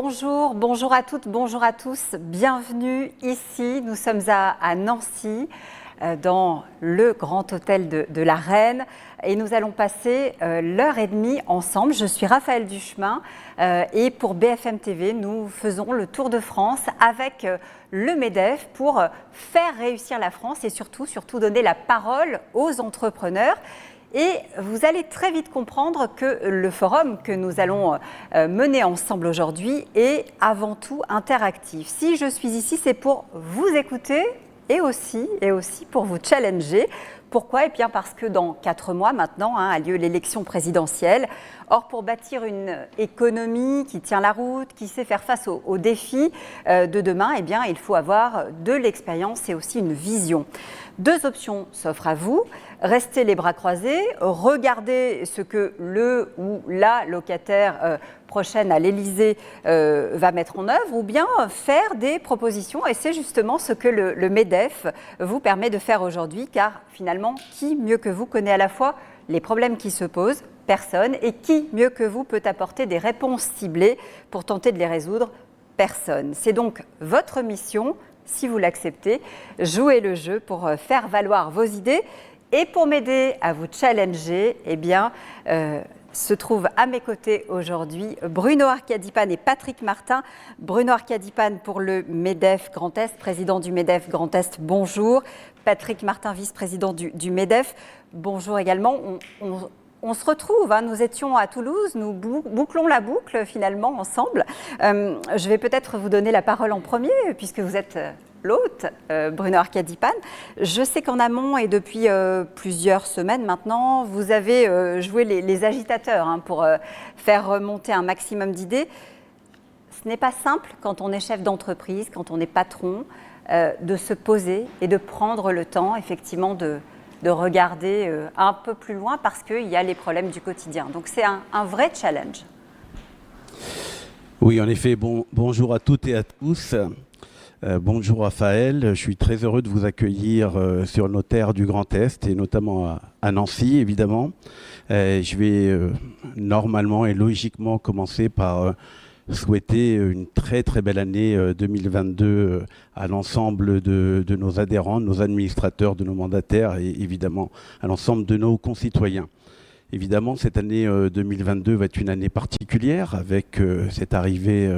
Bonjour à toutes, bonjour à tous. Bienvenue ici. Nous sommes à Nancy, dans le grand hôtel de la Reine. Et nous allons passer l'heure et demie ensemble. Je suis Raphaël Duchemin et pour BFM TV, nous faisons le tour de France avec le MEDEF pour faire réussir la France et surtout donner la parole aux entrepreneurs. Et vous allez très vite comprendre que le forum que nous allons mener ensemble aujourd'hui est avant tout interactif. Si je suis ici, c'est pour vous écouter et aussi pour vous challenger. Pourquoi ? Eh bien parce que dans 4 mois maintenant a lieu l'élection présidentielle. Or, pour bâtir une économie qui tient la route, qui sait faire face aux défis de demain, eh bien, il faut avoir de l'expérience et aussi une vision. 2 options s'offrent à vous. Restez les bras croisés, regardez ce que le ou la locataire prochaine à l'Élysée va mettre en œuvre, ou bien faire des propositions. Et c'est justement ce que le MEDEF vous permet de faire aujourd'hui, car finalement, qui mieux que vous connaît à la fois les problèmes qui se posent ? Personne. Et qui mieux que vous peut apporter des réponses ciblées pour tenter de les résoudre ? Personne. C'est donc votre mission, si vous l'acceptez, jouer le jeu pour faire valoir vos idées. Et pour m'aider à vous challenger, eh bien, se trouvent à mes côtés aujourd'hui Bruno Arcadipane et Patrick Martin. Bruno Arcadipane pour le MEDEF Grand Est, président du MEDEF Grand Est, bonjour. Patrick Martin, vice-président du MEDEF, bonjour également. On se retrouve, nous étions à Toulouse, nous bouclons la boucle finalement ensemble. Je vais peut-être vous donner la parole en premier, puisque vous êtes l'hôte, Bruno Arcadipane. Je sais qu'en amont et depuis plusieurs semaines maintenant, vous avez joué les agitateurs pour faire remonter un maximum d'idées. Ce n'est pas simple quand on est chef d'entreprise, quand on est patron, de se poser et de prendre le temps effectivement de regarder un peu plus loin parce qu'il y a les problèmes du quotidien. Donc c'est un vrai challenge. Oui, en effet, bonjour à toutes et à tous. Bonjour Raphaël, je suis très heureux de vous accueillir sur nos terres du Grand Est et notamment à Nancy évidemment. Je vais normalement et logiquement commencer par souhaiter une très très belle année 2022 à l'ensemble de nos adhérents, de nos administrateurs, de nos mandataires et évidemment à l'ensemble de nos concitoyens. Évidemment, cette année 2022 va être une année particulière avec cette arrivée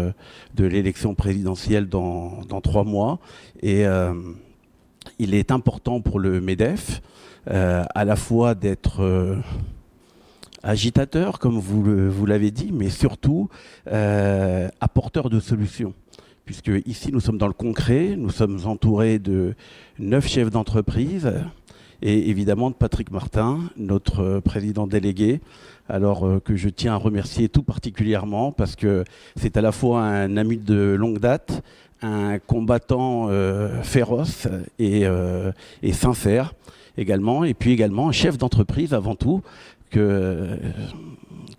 de l'élection présidentielle dans 3 mois. Et il est important pour le MEDEF à la fois d'être agitateur, comme vous l'avez dit, mais surtout apporteur de solutions. Puisque ici, nous sommes dans le concret, nous sommes entourés de 9 chefs d'entreprise, et évidemment de Patrick Martin, notre président délégué, alors que je tiens à remercier tout particulièrement parce que c'est à la fois un ami de longue date, un combattant féroce et sincère également, et puis également un chef d'entreprise avant tout, que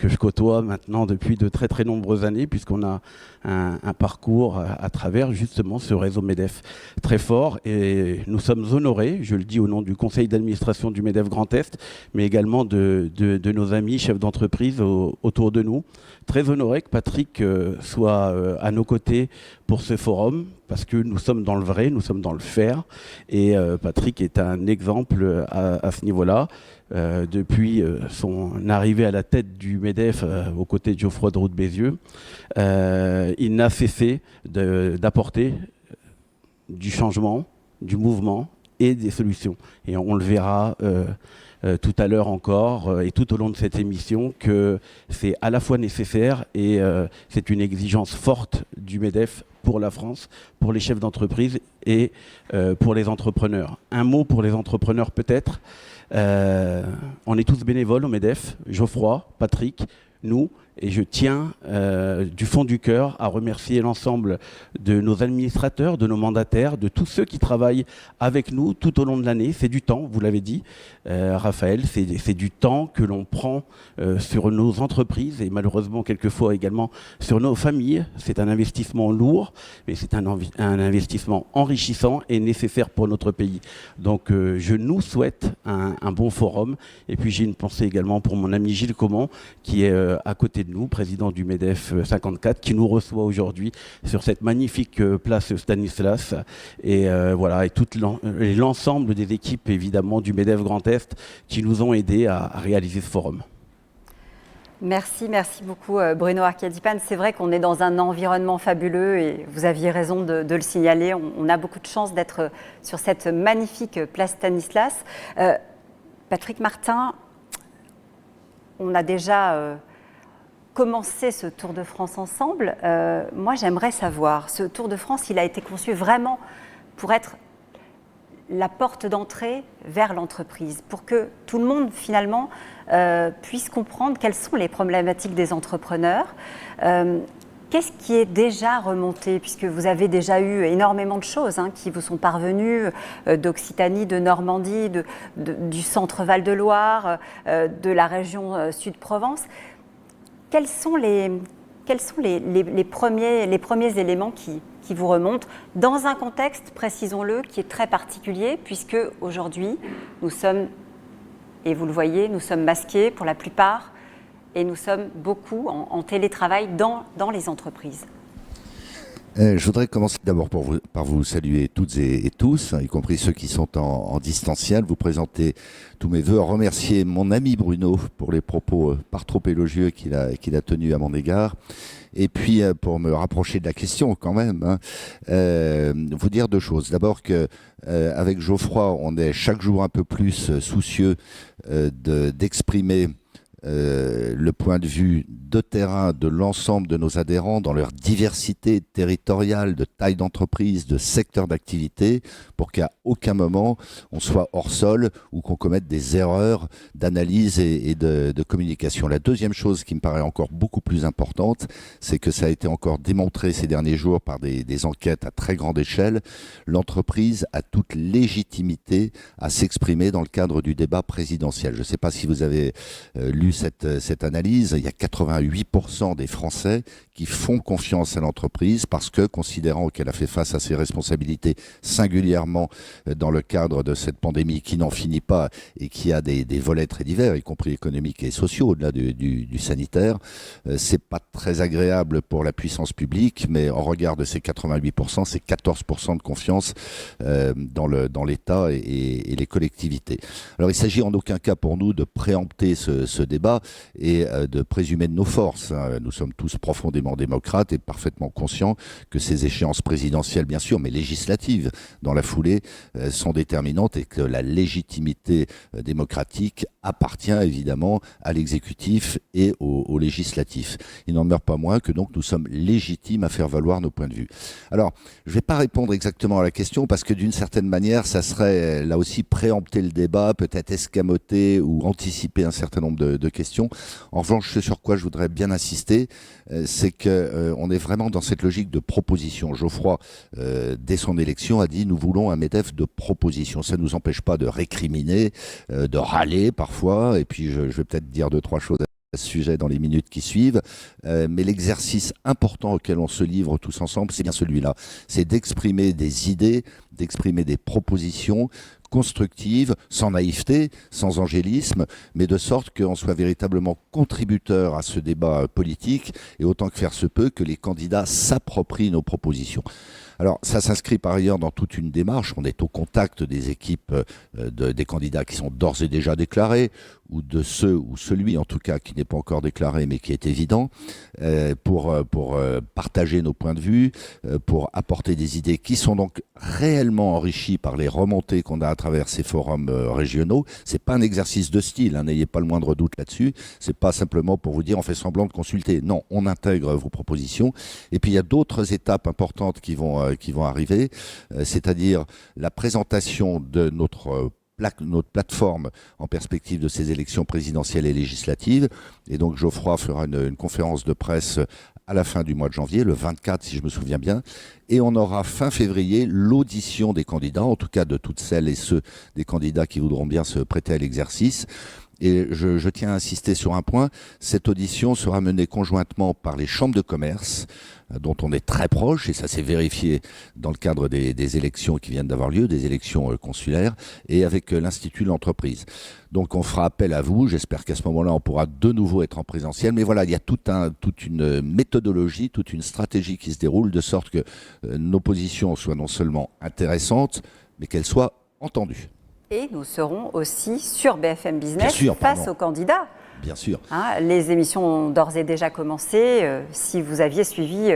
je côtoie maintenant depuis de très très nombreuses années puisqu'on a un parcours à travers justement ce réseau MEDEF très fort et nous sommes honorés, je le dis au nom du conseil d'administration du MEDEF Grand Est, mais également de nos amis chefs d'entreprise autour de nous. Très honorés que Patrick soit à nos côtés pour ce forum parce que nous sommes dans le vrai, nous sommes dans le faire et Patrick est un exemple à ce niveau-là. Depuis son arrivée à la tête du MEDEF aux côtés de Geoffroy de Roux de Bézieux, il n'a cessé d'apporter du changement, du mouvement et des solutions. Et on le verra tout à l'heure encore et tout au long de cette émission que c'est à la fois nécessaire et c'est une exigence forte du MEDEF pour la France, pour les chefs d'entreprise et pour les entrepreneurs. Un mot pour les entrepreneurs peut-être. On est tous bénévoles au MEDEF, Geoffroy, Patrick, nous, et je tiens du fond du cœur à remercier l'ensemble de nos administrateurs, de nos mandataires, de tous ceux qui travaillent avec nous tout au long de l'année. C'est du temps, vous l'avez dit, Raphaël, c'est du temps que l'on prend sur nos entreprises et malheureusement quelquefois également sur nos familles. C'est un investissement lourd, mais c'est un investissement enrichissant et nécessaire pour notre pays. Donc je nous souhaite un bon forum et puis j'ai une pensée également pour mon ami Gilles Comont qui est à côté de de nous, président du MEDEF 54, qui nous reçoit aujourd'hui sur cette magnifique place Stanislas. Et voilà, et l'ensemble des équipes, évidemment, du MEDEF Grand Est qui nous ont aidés à réaliser ce forum. Merci beaucoup Bruno Archiadipan. C'est vrai qu'on est dans un environnement fabuleux et vous aviez raison de le signaler. On a beaucoup de chance d'être sur cette magnifique place Stanislas. Patrick Martin, on a déjà commencé ce Tour de France ensemble. Moi, j'aimerais savoir, ce Tour de France, il a été conçu vraiment pour être la porte d'entrée vers l'entreprise, pour que tout le monde, finalement, puisse comprendre quelles sont les problématiques des entrepreneurs. Qu'est-ce qui est déjà remonté, puisque vous avez déjà eu énormément de choses qui vous sont parvenues, d'Occitanie, de Normandie, du centre Val-de-Loire, de la région Sud-Provence. Quels sont les premiers éléments qui vous remontent dans un contexte, précisons-le, qui est très particulier, puisque aujourd'hui, nous sommes, et vous le voyez, nous sommes masqués pour la plupart, et nous sommes beaucoup en télétravail dans les entreprises. Je voudrais commencer d'abord par vous saluer toutes et tous, y compris ceux qui sont en distanciel, vous présenter tous mes voeux, remercier mon ami Bruno pour les propos par trop élogieux qu'il a tenus à mon égard. Et puis, pour me rapprocher de la question quand même, vous dire deux choses. D'abord qu'avec Geoffroy, on est chaque jour un peu plus soucieux d'exprimer le point de vue de terrain de l'ensemble de nos adhérents dans leur diversité territoriale, de taille d'entreprise, de secteur d'activité, pour qu'à aucun moment on soit hors sol ou qu'on commette des erreurs d'analyse et de communication. La deuxième chose qui me paraît encore beaucoup plus importante, c'est que ça a été encore démontré ces derniers jours par des enquêtes à très grande échelle. L'entreprise a toute légitimité à s'exprimer dans le cadre du débat présidentiel. Je ne sais pas si vous avez lu cette analyse. Il y a 88% des Français qui font confiance à l'entreprise parce que, considérant qu'elle a fait face à ses responsabilités singulièrement dans le cadre de cette pandémie qui n'en finit pas et qui a des volets très divers, y compris économiques et sociaux, au-delà du sanitaire, c'est pas très agréable pour la puissance publique, mais en regard de ces 88%, c'est 14% de confiance dans l'État et les collectivités. Alors il s'agit en aucun cas pour nous de préempter ce débat et de présumer de nos forces. Nous sommes tous profondément démocrates et parfaitement conscients que ces échéances présidentielles, bien sûr, mais législatives dans la foulée, sont déterminantes et que la légitimité démocratique appartient évidemment à l'exécutif et au législatif. Il n'en demeure pas moins que donc nous sommes légitimes à faire valoir nos points de vue. Alors, je ne vais pas répondre exactement à la question parce que d'une certaine manière, ça serait là aussi préempter le débat, peut-être escamoter ou anticiper un certain nombre de questions. En revanche, ce sur quoi je voudrais bien insister, c'est qu'on est vraiment dans cette logique de proposition. Geoffroy, dès son élection, a dit « nous voulons un MEDEF de proposition ». Ça ne nous empêche pas de récriminer, de râler parfois, et puis je vais peut-être dire deux, trois choses à ce sujet dans les minutes qui suivent, mais l'exercice important auquel on se livre tous ensemble, c'est bien celui-là. C'est d'exprimer des idées, d'exprimer des propositions constructive, sans naïveté, sans angélisme, mais de sorte qu'on soit véritablement contributeur à ce débat politique et autant que faire se peut que les candidats s'approprient nos propositions. Alors ça s'inscrit par ailleurs dans toute une démarche. On est au contact des équipes des candidats qui sont d'ores et déjà déclarés ou de ceux ou celui en tout cas qui n'est pas encore déclaré mais qui est évident pour partager nos points de vue, pour apporter des idées qui sont donc réellement enrichies par les remontées qu'on a à travers ces forums régionaux. C'est pas un exercice de style, n'ayez pas le moindre doute là-dessus. C'est pas simplement pour vous dire on fait semblant de consulter. Non, on intègre vos propositions. Et puis il y a d'autres étapes importantes qui vont arriver, c'est-à-dire la présentation de notre plateforme en perspective de ces élections présidentielles et législatives. Et donc Geoffroy fera une conférence de presse à la fin du mois de janvier, le 24 si je me souviens bien, et on aura fin février l'audition des candidats, en tout cas de toutes celles et ceux des candidats qui voudront bien se prêter à l'exercice. Et je tiens à insister sur un point, cette audition sera menée conjointement par les chambres de commerce, dont on est très proche, et ça s'est vérifié dans le cadre des élections qui viennent d'avoir lieu, des élections consulaires, et avec l'Institut de l'entreprise. Donc on fera appel à vous, j'espère qu'à ce moment-là on pourra de nouveau être en présentiel, mais voilà, il y a toute une méthodologie, toute une stratégie qui se déroule, de sorte que nos positions soient non seulement intéressantes, mais qu'elles soient entendues. Et nous serons aussi sur BFM Business face aux candidats. Bien sûr. Les émissions ont d'ores et déjà commencé. Si vous aviez suivi,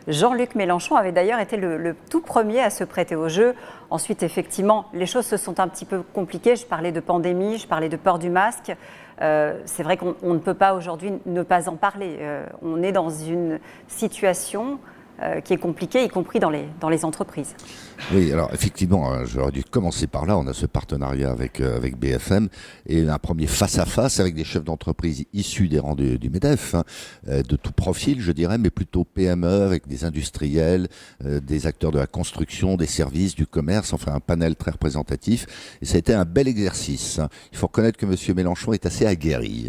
Jean-Luc Mélenchon avait d'ailleurs été le tout premier à se prêter au jeu. Ensuite, effectivement, les choses se sont un petit peu compliquées. Je parlais de pandémie, je parlais de port du masque. C'est vrai qu'on ne peut pas aujourd'hui ne pas en parler. On est dans une situation qui est compliquée, y compris dans les entreprises. Oui, alors effectivement, j'aurais dû commencer par là. On a ce partenariat avec BFM et un premier face-à-face avec des chefs d'entreprise issus des rangs du MEDEF, de tout profil, je dirais, mais plutôt PME, avec des industriels, des acteurs de la construction, des services, du commerce, enfin un panel très représentatif. Et ça a été un bel exercice. Il faut reconnaître que M. Mélenchon est assez aguerri.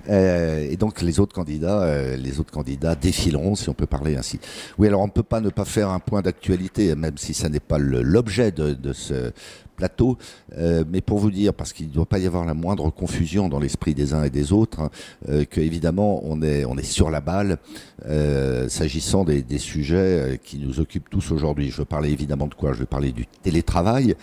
Et donc les autres candidats défileront, si on peut parler ainsi. Oui, alors on ne peut pas ne pas faire un point d'actualité, même si ça n'est pas l'objet de ce plateau, mais pour vous dire, parce qu'il ne doit pas y avoir la moindre confusion dans l'esprit des uns et des autres, qu'évidemment on est sur la balle s'agissant des sujets qui nous occupent tous aujourd'hui. Je veux parler évidemment de quoi ? Je vais parler du télétravail.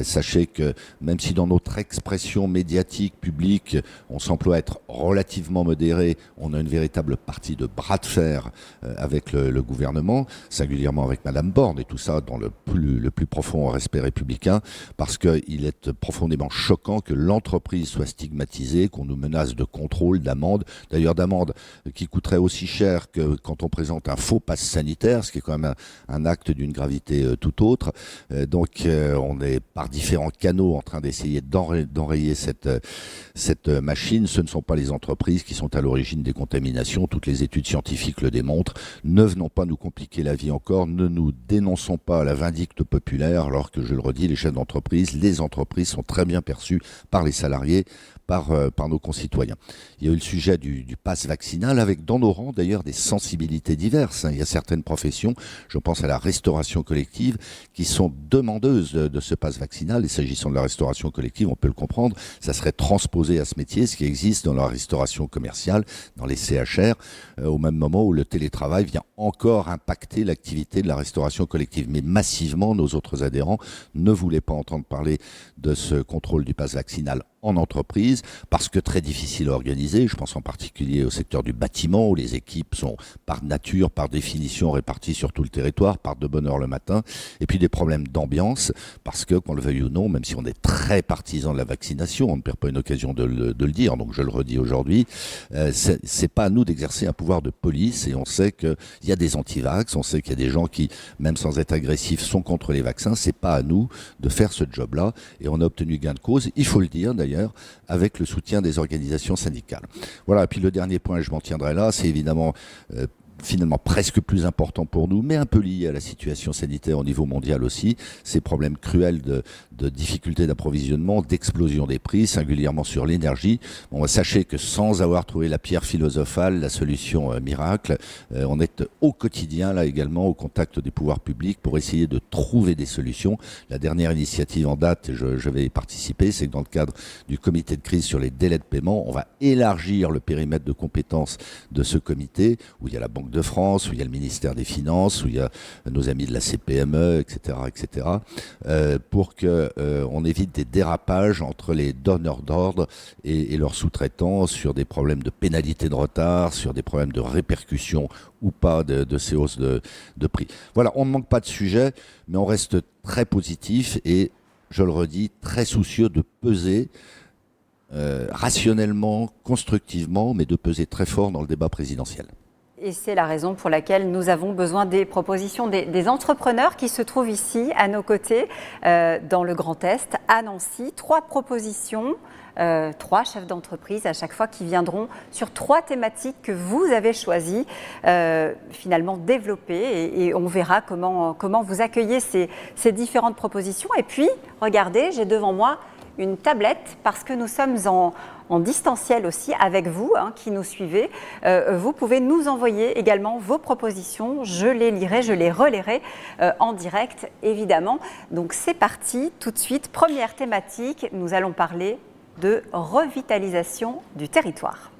Sachez que même si dans notre expression médiatique, publique, on s'emploie à être relativement modéré, on a une véritable partie de bras de fer avec le gouvernement, singulièrement avec Madame Borne, et tout ça dans le plus profond respect républicain, parce qu'il est profondément choquant que l'entreprise soit stigmatisée, qu'on nous menace de contrôle, d'amende, d'ailleurs d'amende qui coûterait aussi cher que quand on présente un faux pass sanitaire, ce qui est quand même un acte d'une gravité tout autre. Donc on est par différents canaux en train d'essayer d'enrayer cette machine. Ce ne sont pas les entreprises qui sont à l'origine des contaminations, toutes les études scientifiques le démontrent. Ne venons pas nous compliquer la vie encore, ne nous dénonçons pas la vindicte populaire, alors que, je le redis, les chefs d'entreprise, les entreprises sont très bien perçues par les salariés, par nos concitoyens. Il y a eu le sujet du pass vaccinal, avec dans nos rangs d'ailleurs des sensibilités diverses. Il y a certaines professions, je pense à la restauration collective, qui sont demandeuses de ce pass vaccinal. Et s'agissant de la restauration collective, on peut le comprendre, ça serait transposé à ce métier, ce qui existe dans la restauration commerciale, dans les CHR, au même moment où le télétravail vient encore impacter l'activité de la restauration collective. Mais massivement, nos autres adhérents ne voulaient pas entendre parler de ce contrôle du pass vaccinal en entreprise, parce que très difficile à organiser. Je pense en particulier au secteur du bâtiment, où les équipes sont par nature, par définition réparties sur tout le territoire, partent de bonne heure le matin, et puis des problèmes d'ambiance, parce que, qu'on le veuille ou non, même si on est très partisan de la vaccination, on ne perd pas une occasion de le dire, donc je le redis aujourd'hui, c'est pas à nous d'exercer un pouvoir de police, et on sait qu'il y a des anti-vax, on sait qu'il y a des gens qui, même sans être agressifs, sont contre les vaccins. C'est pas à nous de faire ce job-là, et on a obtenu gain de cause, il faut le dire d'ailleurs, avec le soutien des organisations syndicales. Voilà, et puis le dernier point, je m'en tiendrai là, c'est évidemment finalement presque plus important pour nous, mais un peu lié à la situation sanitaire au niveau mondial aussi, ces problèmes cruels de difficultés d'approvisionnement, d'explosion des prix, singulièrement sur l'énergie. Bon, sachez que sans avoir trouvé la pierre philosophale, la solution miracle, on est au quotidien là également au contact des pouvoirs publics pour essayer de trouver des solutions. La dernière initiative en date, je vais y participer, c'est que dans le cadre du comité de crise sur les délais de paiement, on va élargir le périmètre de compétences de ce comité, où il y a la Banque de France, où il y a le ministère des Finances, où il y a nos amis de la CPME, etc., pour qu'on évite des dérapages entre les donneurs d'ordre et leurs sous-traitants sur des problèmes de pénalité de retard, sur des problèmes de répercussion ou pas de ces hausses de prix. Voilà, on ne manque pas de sujet, mais on reste très positif et, je le redis, très soucieux de peser rationnellement, constructivement, mais de peser très fort dans le débat présidentiel. Et c'est la raison pour laquelle nous avons besoin des propositions des entrepreneurs qui se trouvent ici, à nos côtés, dans le Grand Est, à Nancy. 3 propositions, 3 chefs d'entreprise à chaque fois qui viendront sur 3 thématiques que vous avez choisies, finalement développées. Et on verra comment vous accueillez ces différentes propositions. Et puis, regardez, j'ai devant moi une tablette parce que nous sommes en distanciel aussi avec vous qui nous suivez. Vous pouvez nous envoyer également vos propositions. Je les lirai, je les relayerai en direct évidemment. Donc c'est parti tout de suite. Première thématique, nous allons parler de revitalisation du territoire.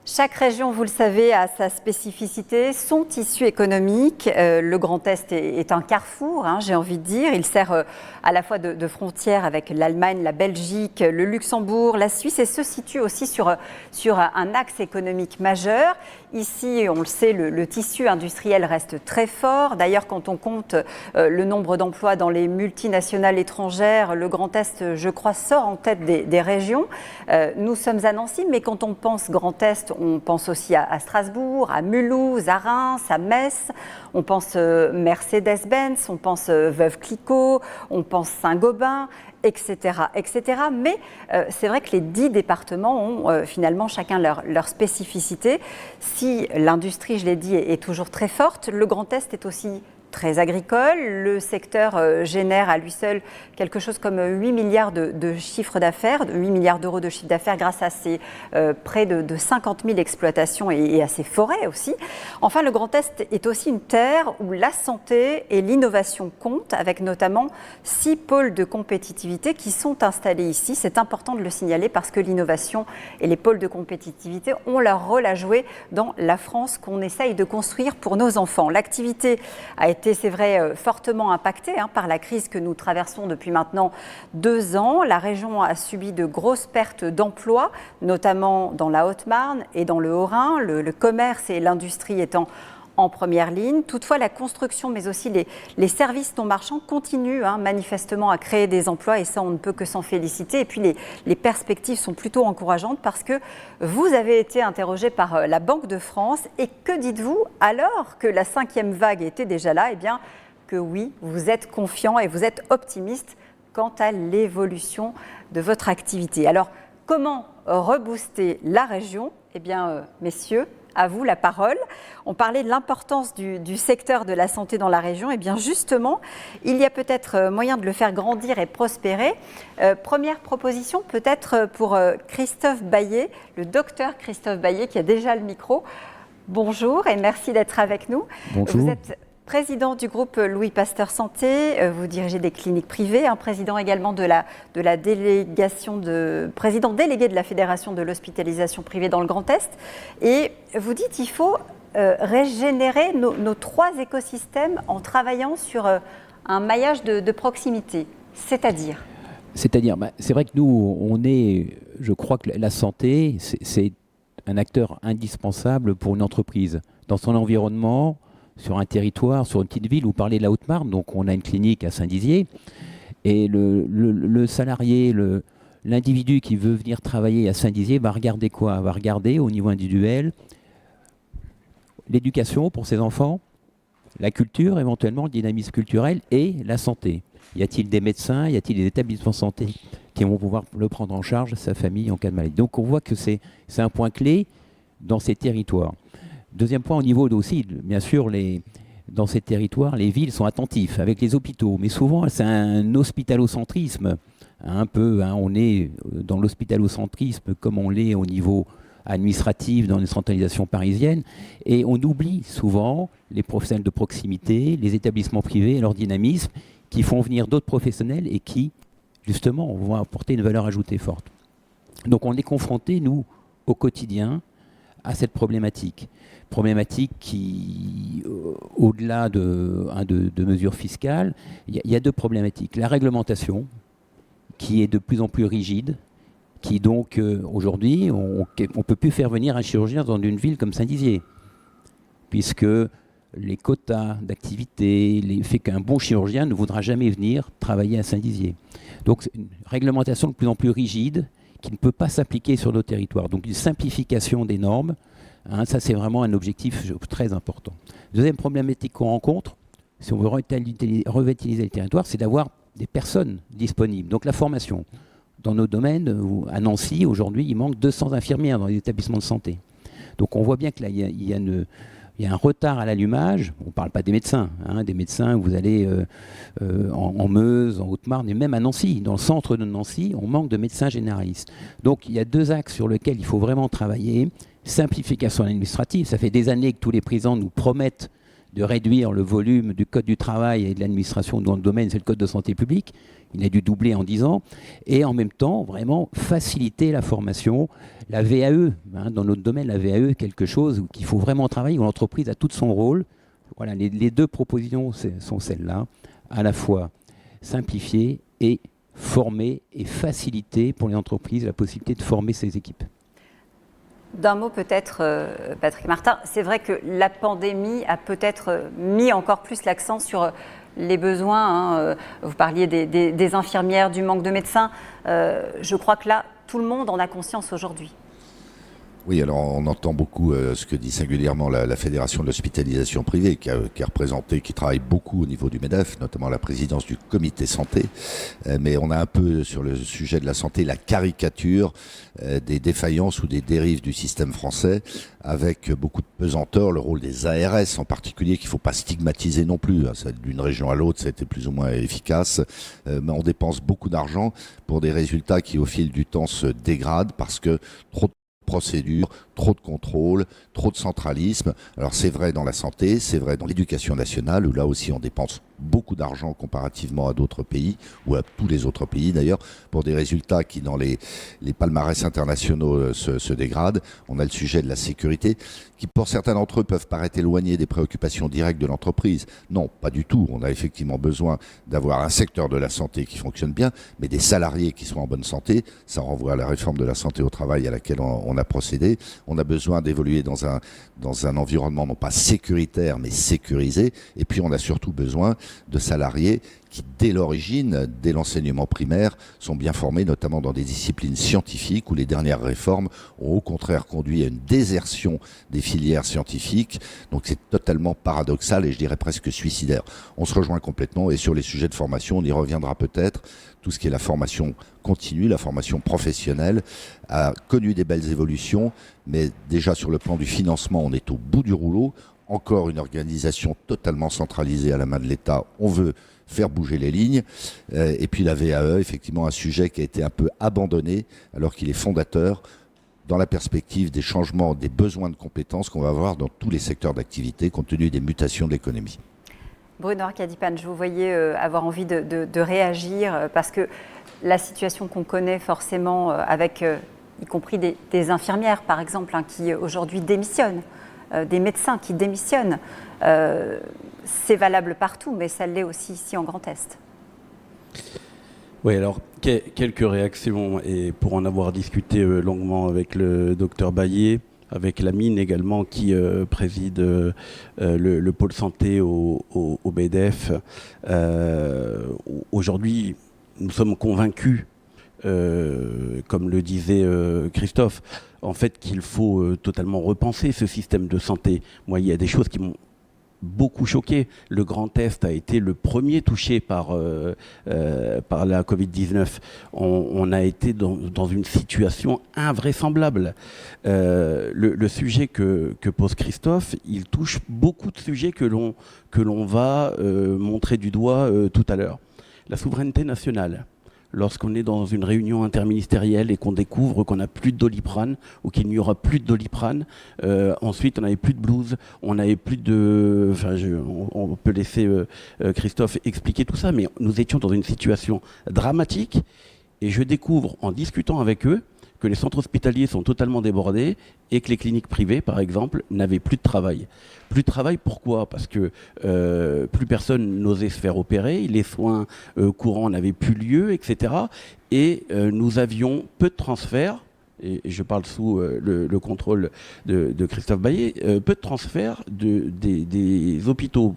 Chaque région, vous le savez, a sa spécificité, son tissu économique. Le Grand Est est un carrefour, j'ai envie de dire. Il sert à la fois de frontière avec l'Allemagne, la Belgique, le Luxembourg, la Suisse et se situe aussi sur un axe économique majeur. Ici, on le sait, le tissu industriel reste très fort. D'ailleurs, quand on compte le nombre d'emplois dans les multinationales étrangères, le Grand Est, je crois, sort en tête des régions. Nous sommes à Nancy, mais quand on pense Grand Est, on pense aussi à Strasbourg, à Mulhouse, à Reims, à Metz. On pense Mercedes-Benz, on pense Veuve Clicquot, on pense Saint-Gobain, etc. etc. Mais c'est vrai que les 10 départements ont finalement chacun leur spécificité. Si l'industrie, je l'ai dit, est toujours très forte, le Grand Est est aussi très agricole. Le secteur génère à lui seul quelque chose comme 8 milliards de chiffre d'affaires, 8 milliards d'euros de chiffre d'affaires grâce à ses près de 50 000 exploitations et à ses forêts aussi. Enfin, le Grand Est est aussi une terre où la santé et l'innovation comptent, avec notamment 6 pôles de compétitivité qui sont installés ici. C'est important de le signaler parce que l'innovation et les pôles de compétitivité ont leur rôle à jouer dans la France qu'on essaye de construire pour nos enfants. L'activité a été, c'est vrai, fortement impactée par la crise que nous traversons depuis maintenant 2 ans. La région a subi de grosses pertes d'emplois, notamment dans la Haute-Marne et dans le Haut-Rhin, le commerce et l'industrie étant en première ligne. Toutefois, la construction, mais aussi les services non marchands continuent manifestement à créer des emplois et ça, on ne peut que s'en féliciter. Et puis, les perspectives sont plutôt encourageantes parce que vous avez été interrogé par la Banque de France. Et que dites-vous alors que la 5e vague était déjà là? Eh bien, que oui, vous êtes confiant et vous êtes optimiste quant à l'évolution de votre activité. Alors, comment rebooster la région? Eh bien, messieurs, à vous la parole. On parlait de l'importance du secteur de la santé dans la région. Et bien justement, il y a peut-être moyen de le faire grandir et prospérer. Première proposition peut-être pour Christophe Baillet, le docteur Christophe Baillet qui a déjà le micro. Bonjour et merci d'être avec nous. Bonjour. Vous êtes président du groupe Louis Pasteur Santé, vous dirigez des cliniques privées, président également de la délégation président délégué de la Fédération de l'hospitalisation privée dans le Grand Est. Et vous dites qu'il faut régénérer nos 3 écosystèmes en travaillant sur un maillage de proximité, c'est-à-dire c'est vrai que nous, je crois que la santé, c'est un acteur indispensable pour une entreprise. Dans son environnement, sur un territoire, sur une petite ville, vous parlez de la Haute-Marne, donc on a une clinique à Saint-Dizier, et le salarié, l'individu qui veut venir travailler à Saint-Dizier va regarder quoi? Va regarder au niveau individuel l'éducation pour ses enfants, la culture éventuellement, le dynamisme culturel et la santé. Y a-t-il des médecins, y a-t-il des établissements de santé qui vont pouvoir le prendre en charge, sa famille en cas de maladie? Donc on voit que c'est un point clé dans ces territoires. Deuxième point, au niveau aussi, bien sûr, dans ces territoires, les villes sont attentives avec les hôpitaux. Mais souvent, c'est un hospitalocentrisme. Un peu, on est dans l'hospitalocentrisme comme on l'est au niveau administratif dans une centralisation parisienne. Et on oublie souvent les professionnels de proximité, les établissements privés et leur dynamisme qui font venir d'autres professionnels et qui, justement, vont apporter une valeur ajoutée forte. Donc on est confronté, nous, au quotidien, à cette problématique qui, au-delà de mesures fiscales, il y a 2 problématiques. La réglementation, qui est de plus en plus rigide, qui donc, aujourd'hui, on ne peut plus faire venir un chirurgien dans une ville comme Saint-Dizier, puisque les quotas d'activité fait qu'un bon chirurgien ne voudra jamais venir travailler à Saint-Dizier. Donc, c'est une réglementation de plus en plus rigide, qui ne peut pas s'appliquer sur nos territoires. Donc une simplification des normes, ça c'est vraiment un objectif très important. Deuxième problématique qu'on rencontre, si on veut revitaliser les territoires, c'est d'avoir des personnes disponibles. Donc la formation. Dans nos domaines, à Nancy, aujourd'hui, il manque 200 infirmières dans les établissements de santé. Donc on voit bien que là, il y a Il y a un retard à l'allumage. On ne parle pas des médecins. Des médecins, vous allez en Meuse, en Haute-Marne et même à Nancy. Dans le centre de Nancy, on manque de médecins généralistes. Donc il y a 2 axes sur lesquels il faut vraiment travailler. Simplification administrative. Ça fait des années que tous les présidents nous promettent de réduire le volume du code du travail et de l'administration dans le domaine, c'est le code de santé publique. Il a dû doubler en 10 ans. Et en même temps, vraiment faciliter la formation. La VAE, dans notre domaine, la VAE est quelque chose qu'il faut vraiment travailler, où l'entreprise a tout son rôle. Voilà, les 2 propositions sont celles-là. À la fois simplifier et former et faciliter pour les entreprises la possibilité de former ses équipes. D'un mot peut-être, Patrick Martin, c'est vrai que la pandémie a peut-être mis encore plus l'accent sur les besoins. Vous parliez des infirmières, du manque de médecins. Je crois que là, tout le monde en a conscience aujourd'hui. Oui, alors on entend beaucoup ce que dit singulièrement la Fédération de l'hospitalisation privée, qui est représentée, qui travaille beaucoup au niveau du MEDEF, notamment la présidence du comité santé. Mais on a un peu sur le sujet de la santé la caricature des défaillances ou des dérives du système français, avec beaucoup de pesanteur, le rôle des ARS en particulier, qu'il ne faut pas stigmatiser non plus. D'une région à l'autre, ça a été plus ou moins efficace. Mais on dépense beaucoup d'argent pour des résultats qui, au fil du temps, se dégradent parce que trop de procédures, trop de contrôle, trop de centralisme. Alors c'est vrai dans la santé, c'est vrai dans l'éducation nationale, où là aussi on dépense beaucoup d'argent comparativement à d'autres pays, ou à tous les autres pays d'ailleurs, pour des résultats qui dans les palmarès internationaux se dégradent. On a le sujet de la sécurité, qui pour certains d'entre eux peuvent paraître éloignés des préoccupations directes de l'entreprise. Non, pas du tout. On a effectivement besoin d'avoir un secteur de la santé qui fonctionne bien, mais des salariés qui soient en bonne santé. Ça renvoie à la réforme de la santé au travail à laquelle on a procédé. On a besoin d'évoluer dans un environnement non pas sécuritaire, mais sécurisé. Et puis on a surtout besoin de salariés qui, dès l'origine, dès l'enseignement primaire, sont bien formés, notamment dans des disciplines scientifiques où les dernières réformes ont au contraire conduit à une désertion des filières scientifiques. Donc c'est totalement paradoxal et je dirais presque suicidaire. On se rejoint complètement et sur les sujets de formation, on y reviendra peut-être. Tout ce qui est la formation continue, la formation professionnelle, a connu des belles évolutions, mais déjà sur le plan du financement, on est au bout du rouleau. Encore une organisation totalement centralisée à la main de l'État. On veut faire bouger les lignes. Et puis la VAE, effectivement, un sujet qui a été un peu abandonné alors qu'il est fondateur dans la perspective des changements, des besoins de compétences qu'on va avoir dans tous les secteurs d'activité compte tenu des mutations de l'économie. Bruno Arcadipane, je vous voyais avoir envie de réagir parce que la situation qu'on connaît forcément avec, y compris des infirmières par exemple, qui aujourd'hui démissionnent, des médecins qui démissionnent, c'est valable partout, mais ça l'est aussi ici en Grand Est. Oui, alors quelques réactions, et pour en avoir discuté longuement avec le docteur Baillet, avec Lamine également qui préside le pôle santé au BDF. Aujourd'hui, nous sommes convaincus, comme le disait Christophe, en fait qu'il faut totalement repenser ce système de santé. Moi, il y a des choses qui m'ont beaucoup choqué. Le Grand Est a été le premier touché par la Covid-19. On a été dans une situation invraisemblable. Le sujet que pose Christophe, il touche beaucoup de sujets que l'on va montrer du doigt tout à l'heure. La souveraineté nationale. Lorsqu'on est dans une réunion interministérielle et qu'on découvre qu'on n'a plus de Doliprane ou qu'il n'y aura plus de Doliprane, ensuite on n'avait plus de blues, on n'avait plus de... Enfin, on peut laisser Christophe expliquer tout ça, mais nous étions dans une situation dramatique et je découvre en discutant avec eux que les centres hospitaliers sont totalement débordés et que les cliniques privées, par exemple, n'avaient plus de travail. Plus de travail, pourquoi ? Parce que plus personne n'osait se faire opérer, les soins courants n'avaient plus lieu, etc. Et nous avions peu de transferts, et je parle sous le contrôle de Christophe Baillet, peu de transferts des hôpitaux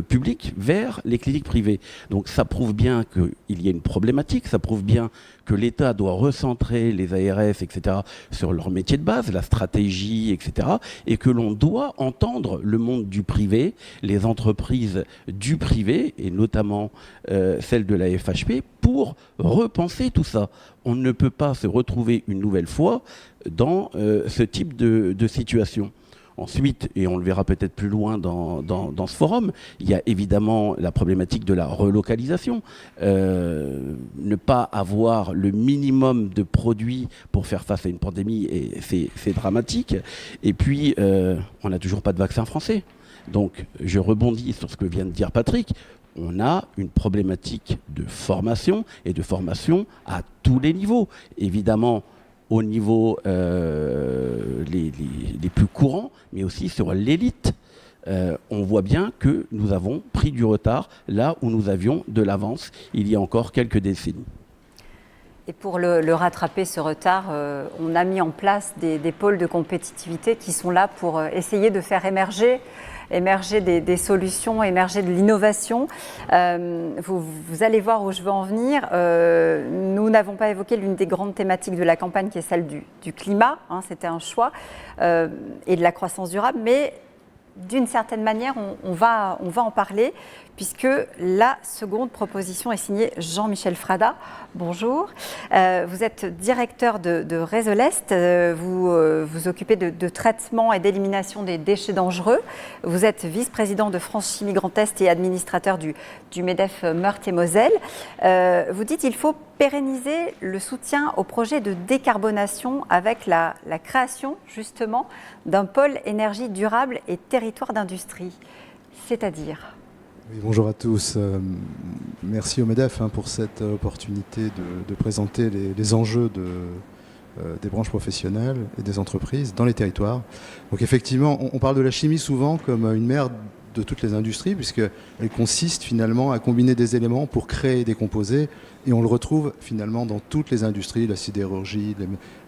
publics vers les cliniques privées. Donc ça prouve bien qu'il y a une problématique, ça prouve bien que l'État doit recentrer les ARS, etc., sur leur métier de base, la stratégie, etc., et que l'on doit entendre le monde du privé, les entreprises du privé, et notamment celle de la FHP, pour repenser tout ça. On ne peut pas se retrouver une nouvelle fois dans ce type de situation. Ensuite, et on le verra peut-être plus loin dans ce forum, il y a évidemment la problématique de la relocalisation. Ne pas avoir le minimum de produits pour faire face à une pandémie, c'est dramatique. Et puis, on n'a toujours pas de vaccin français. Donc, je rebondis sur ce que vient de dire Patrick. On a une problématique de formation et de formation à tous les niveaux. Évidemment, au niveau les plus courants, mais aussi sur l'élite. On voit bien que nous avons pris du retard là où nous avions de l'avance il y a encore quelques décennies. Et pour le rattraper, ce retard, on a mis en place des pôles de compétitivité qui sont là pour essayer de faire émerger des solutions, émerger de l'innovation. Vous allez voir où je veux en venir. Nous n'avons pas évoqué l'une des grandes thématiques de la campagne qui est celle du climat, hein, c'était un choix, et de la croissance durable, mais d'une certaine manière, on va en parler, puisque la seconde proposition est signée Jean-Michel Frada. Bonjour. Vous êtes directeur de Réseau l'Est. Vous vous occupez de traitement et d'élimination des déchets dangereux. Vous êtes vice-président de France Chimie Grand Est et administrateur du MEDEF Meurthe-et-Moselle. Vous dites qu'il faut pérenniser le soutien au projet de décarbonation avec la création, justement, d'un pôle énergie durable et territoire d'industrie. C'est-à-dire ? Oui, bonjour à tous. Merci au MEDEF pour cette opportunité de présenter les enjeux des branches professionnelles et des entreprises dans les territoires. Donc effectivement, on parle de la chimie souvent comme une mère de toutes les industries, puisqu'elle consiste finalement à combiner des éléments pour créer des composés, et on le retrouve finalement dans toutes les industries, la sidérurgie,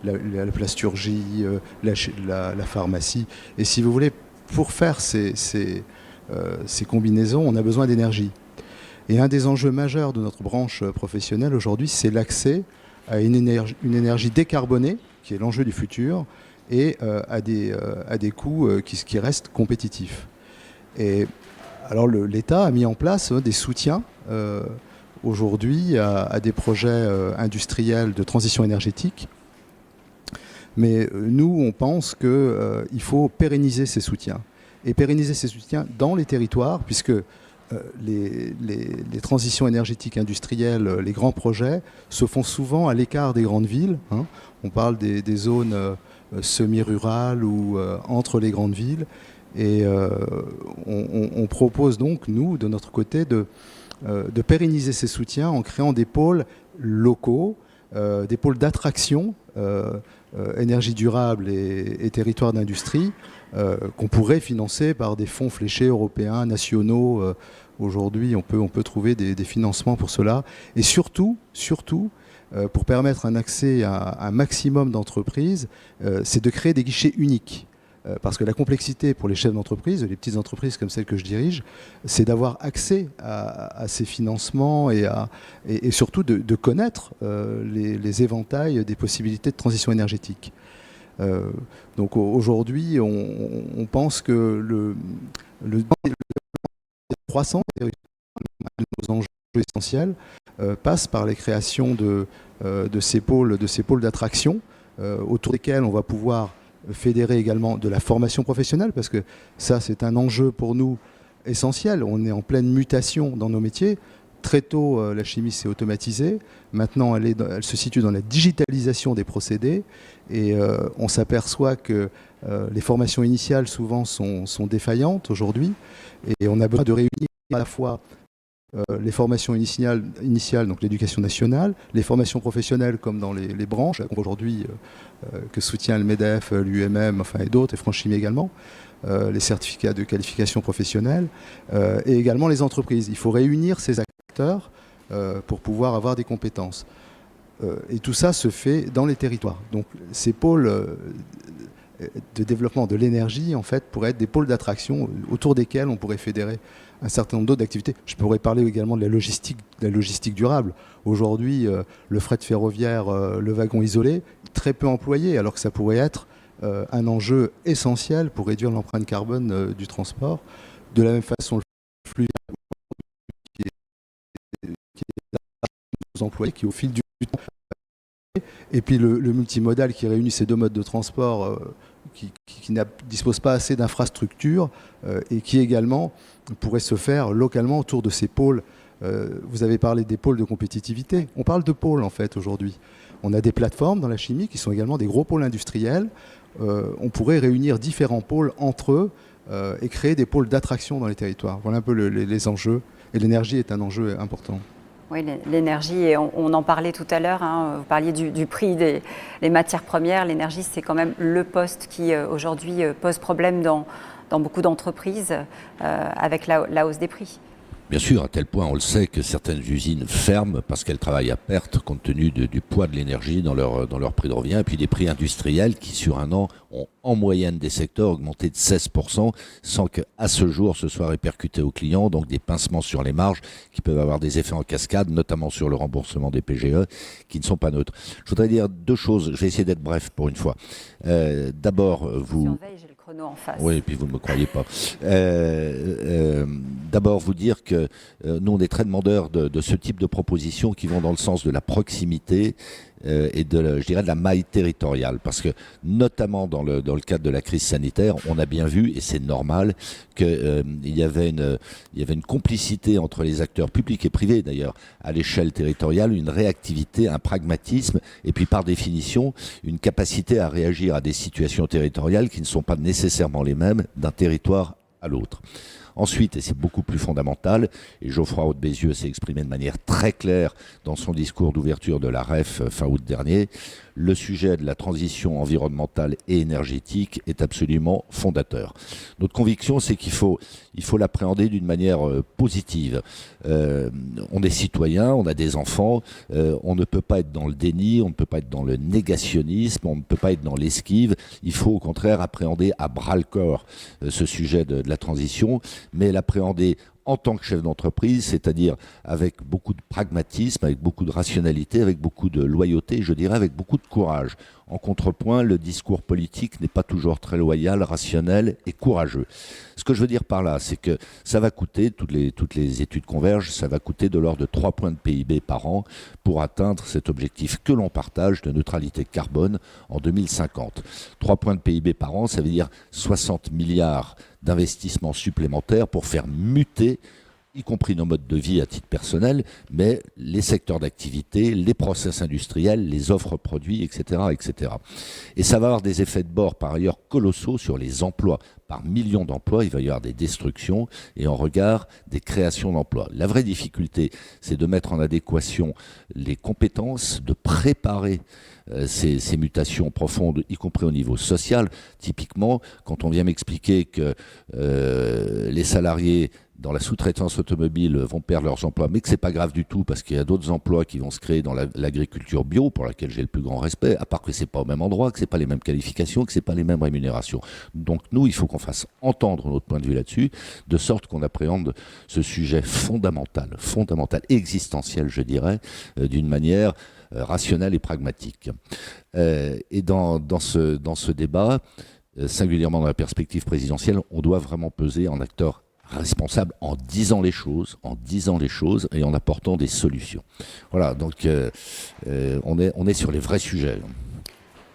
la plasturgie, la pharmacie. Et si vous voulez, pour faire ces combinaisons, on a besoin d'énergie. Et un des enjeux majeurs de notre branche professionnelle aujourd'hui, c'est l'accès à une énergie décarbonée, qui est l'enjeu du futur, et à des coûts qui restent compétitifs. Et alors l'État a mis en place des soutiens aujourd'hui à des projets industriels de transition énergétique. Mais nous, on pense qu'il faut pérenniser ces soutiens. Et pérenniser ces soutiens dans les territoires, puisque les transitions énergétiques industrielles, les grands projets, se font souvent à l'écart des grandes villes. Hein. On parle des zones semi-rurales ou entre les grandes villes. Et on propose donc, nous, de notre côté, de pérenniser ces soutiens en créant des pôles locaux, des pôles d'attraction, énergie durable et territoire d'industrie, qu'on pourrait financer par des fonds fléchés européens, nationaux. Aujourd'hui, on peut trouver des financements pour cela. Et surtout, pour permettre un accès à un maximum d'entreprises, c'est de créer des guichets uniques. Parce que la complexité pour les chefs d'entreprise, les petites entreprises comme celles que je dirige, c'est d'avoir accès à ces financements et surtout de connaître les éventails des possibilités de transition énergétique. Donc aujourd'hui, on pense que le croissance de nos enjeux essentiels passe par les créations de ces pôles d'attraction autour desquels on va pouvoir fédérer également de la formation professionnelle, parce que ça, c'est un enjeu pour nous essentiel. On est en pleine mutation dans nos métiers. Très tôt, la chimie s'est automatisée. Maintenant, elle se situe dans la digitalisation des procédés. Et on s'aperçoit que les formations initiales, souvent, sont défaillantes aujourd'hui. Et on a besoin de réunir à la fois les formations initiales, donc l'éducation nationale, les formations professionnelles comme dans les branches, aujourd'hui que soutient le MEDEF, l'UMM, et d'autres, et France Chimie également, les certificats de qualification professionnelle, et également les entreprises. Il faut réunir ces acteurs pour pouvoir avoir des compétences. Et tout ça se fait dans les territoires. Donc ces pôles de développement de l'énergie, en fait, pourraient être des pôles d'attraction autour desquels on pourrait fédérer un certain nombre d'autres d'activités. Je pourrais parler également de la logistique durable. Aujourd'hui, le fret ferroviaire, le wagon isolé, très peu employé, alors que ça pourrait être un enjeu essentiel pour réduire l'empreinte carbone du transport. De la même façon, le flux qui est aux employés, qui au fil du temps, et puis le multimodal qui réunit ces deux modes de transport qui qui ne disposent pas assez d'infrastructures et qui également pourraient se faire localement autour de ces pôles. Vous avez parlé des pôles de compétitivité. On parle de pôles en fait aujourd'hui. On a des plateformes dans la chimie qui sont également des gros pôles industriels. On pourrait réunir différents pôles entre eux et créer des pôles d'attraction dans les territoires. Voilà un peu les enjeux. Et l'énergie est un enjeu important. Oui, l'énergie, et on en parlait tout à l'heure, hein, vous parliez du prix des matières premières. L'énergie, c'est quand même le poste qui aujourd'hui pose problème dans beaucoup d'entreprises avec la hausse des prix. Bien sûr, à tel point, on le sait, que certaines usines ferment parce qu'elles travaillent à perte compte tenu du poids de l'énergie dans leur prix de revient. Et puis des prix industriels qui, sur un an, ont en moyenne des secteurs augmenté de 16% sans qu'à ce jour ce soit répercuté aux clients. Donc des pincements sur les marges qui peuvent avoir des effets en cascade, notamment sur le remboursement des PGE, qui ne sont pas neutres. Je voudrais dire deux choses. Je vais essayer d'être bref pour une fois. D'abord, vous... En face. Oui, et puis vous ne me croyez pas. D'abord, vous dire que nous, on est très demandeurs de ce type de propositions qui vont dans le sens de la proximité et je dirais de la maille territoriale. Parce que, notamment dans le cadre de la crise sanitaire, on a bien vu, et c'est normal, qu'il y avait une complicité entre les acteurs publics et privés, d'ailleurs, à l'échelle territoriale, une réactivité, un pragmatisme, et puis par définition, une capacité à réagir à des situations territoriales qui ne sont pas nécessairement les mêmes d'un territoire à l'autre. Ensuite, et c'est beaucoup plus fondamental, et Geoffroy Roux de Bézieux s'est exprimé de manière très claire dans son discours d'ouverture de la REF fin août dernier, le sujet de la transition environnementale et énergétique est absolument fondateur. Notre conviction, c'est qu'il faut l'appréhender d'une manière positive. On est citoyen, on a des enfants, on ne peut pas être dans le déni, on ne peut pas être dans le négationnisme, on ne peut pas être dans l'esquive. Il faut au contraire appréhender à bras-le-corps ce sujet de la transition, mais l'appréhender en tant que chef d'entreprise, c'est-à-dire avec beaucoup de pragmatisme, avec beaucoup de rationalité, avec beaucoup de loyauté, je dirais avec beaucoup de courage. En contrepoint, le discours politique n'est pas toujours très loyal, rationnel et courageux. Ce que je veux dire par là, c'est que ça va coûter, toutes les études convergent, ça va coûter de l'ordre de 3 points de PIB par an pour atteindre cet objectif que l'on partage de neutralité carbone en 2050. 3 points de PIB par an, ça veut dire 60 milliards d'investissements supplémentaires pour faire muter, y compris nos modes de vie à titre personnel, mais les secteurs d'activité, les process industriels, les offres produits, etc., etc. Et ça va avoir des effets de bord par ailleurs colossaux sur les emplois. Par millions d'emplois, il va y avoir des destructions et en regard des créations d'emplois. La vraie difficulté, c'est de mettre en adéquation les compétences, de préparer ces mutations profondes, y compris au niveau social. Typiquement, quand on vient m'expliquer que les salariés dans la sous-traitance automobile vont perdre leurs emplois, mais que c'est pas grave du tout parce qu'il y a d'autres emplois qui vont se créer dans l'agriculture bio, pour laquelle j'ai le plus grand respect, à part que c'est pas au même endroit, que c'est pas les mêmes qualifications, que c'est pas les mêmes rémunérations. Donc nous, il faut qu'on fasse entendre notre point de vue là-dessus, de sorte qu'on appréhende ce sujet fondamental, existentiel, je dirais, d'une manière rationnelle et pragmatique. Et dans ce débat, singulièrement dans la perspective présidentielle, on doit vraiment peser en acteur responsable en disant les choses et en apportant des solutions. Voilà, donc on est sur les vrais sujets.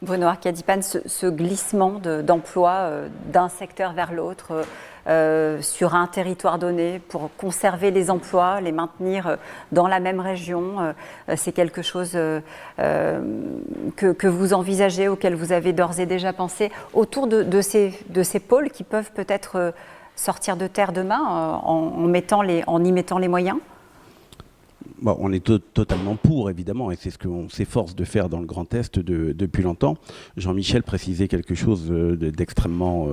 Bruno Arcadipane, ce glissement d'emploi d'un secteur vers l'autre sur un territoire donné pour conserver les emplois, les maintenir dans la même région, c'est quelque chose que vous envisagez, auquel vous avez d'ores et déjà pensé, autour de ces pôles qui peuvent peut-être sortir de terre demain en y mettant les moyens? Bon, on est totalement pour, évidemment, et c'est ce qu'on s'efforce de faire dans le Grand Est depuis longtemps. Jean-Michel précisait quelque chose d'extrêmement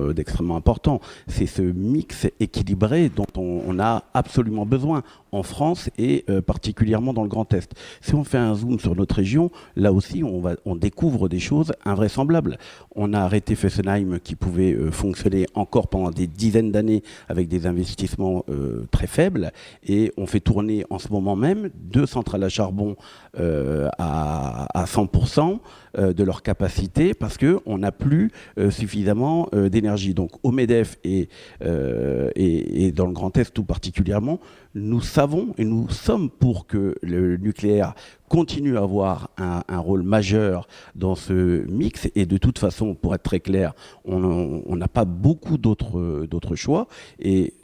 important. C'est ce mix équilibré dont on a absolument besoin en France et particulièrement dans le Grand Est. Si on fait un zoom sur notre région, là aussi, on découvre des choses invraisemblables. On a arrêté Fessenheim qui pouvait fonctionner encore pendant des dizaines d'années avec des investissements très faibles, et on fait tourner en ce moment même deux centrales à charbon à 100% de leur capacité parce qu'on n'a plus suffisamment d'énergie. Donc au MEDEF et dans le Grand Est tout particulièrement, nous savons et nous sommes pour que le nucléaire continue à avoir un rôle majeur dans ce mix. Et de toute façon, pour être très clair, on n'a pas beaucoup d'autres choix. Et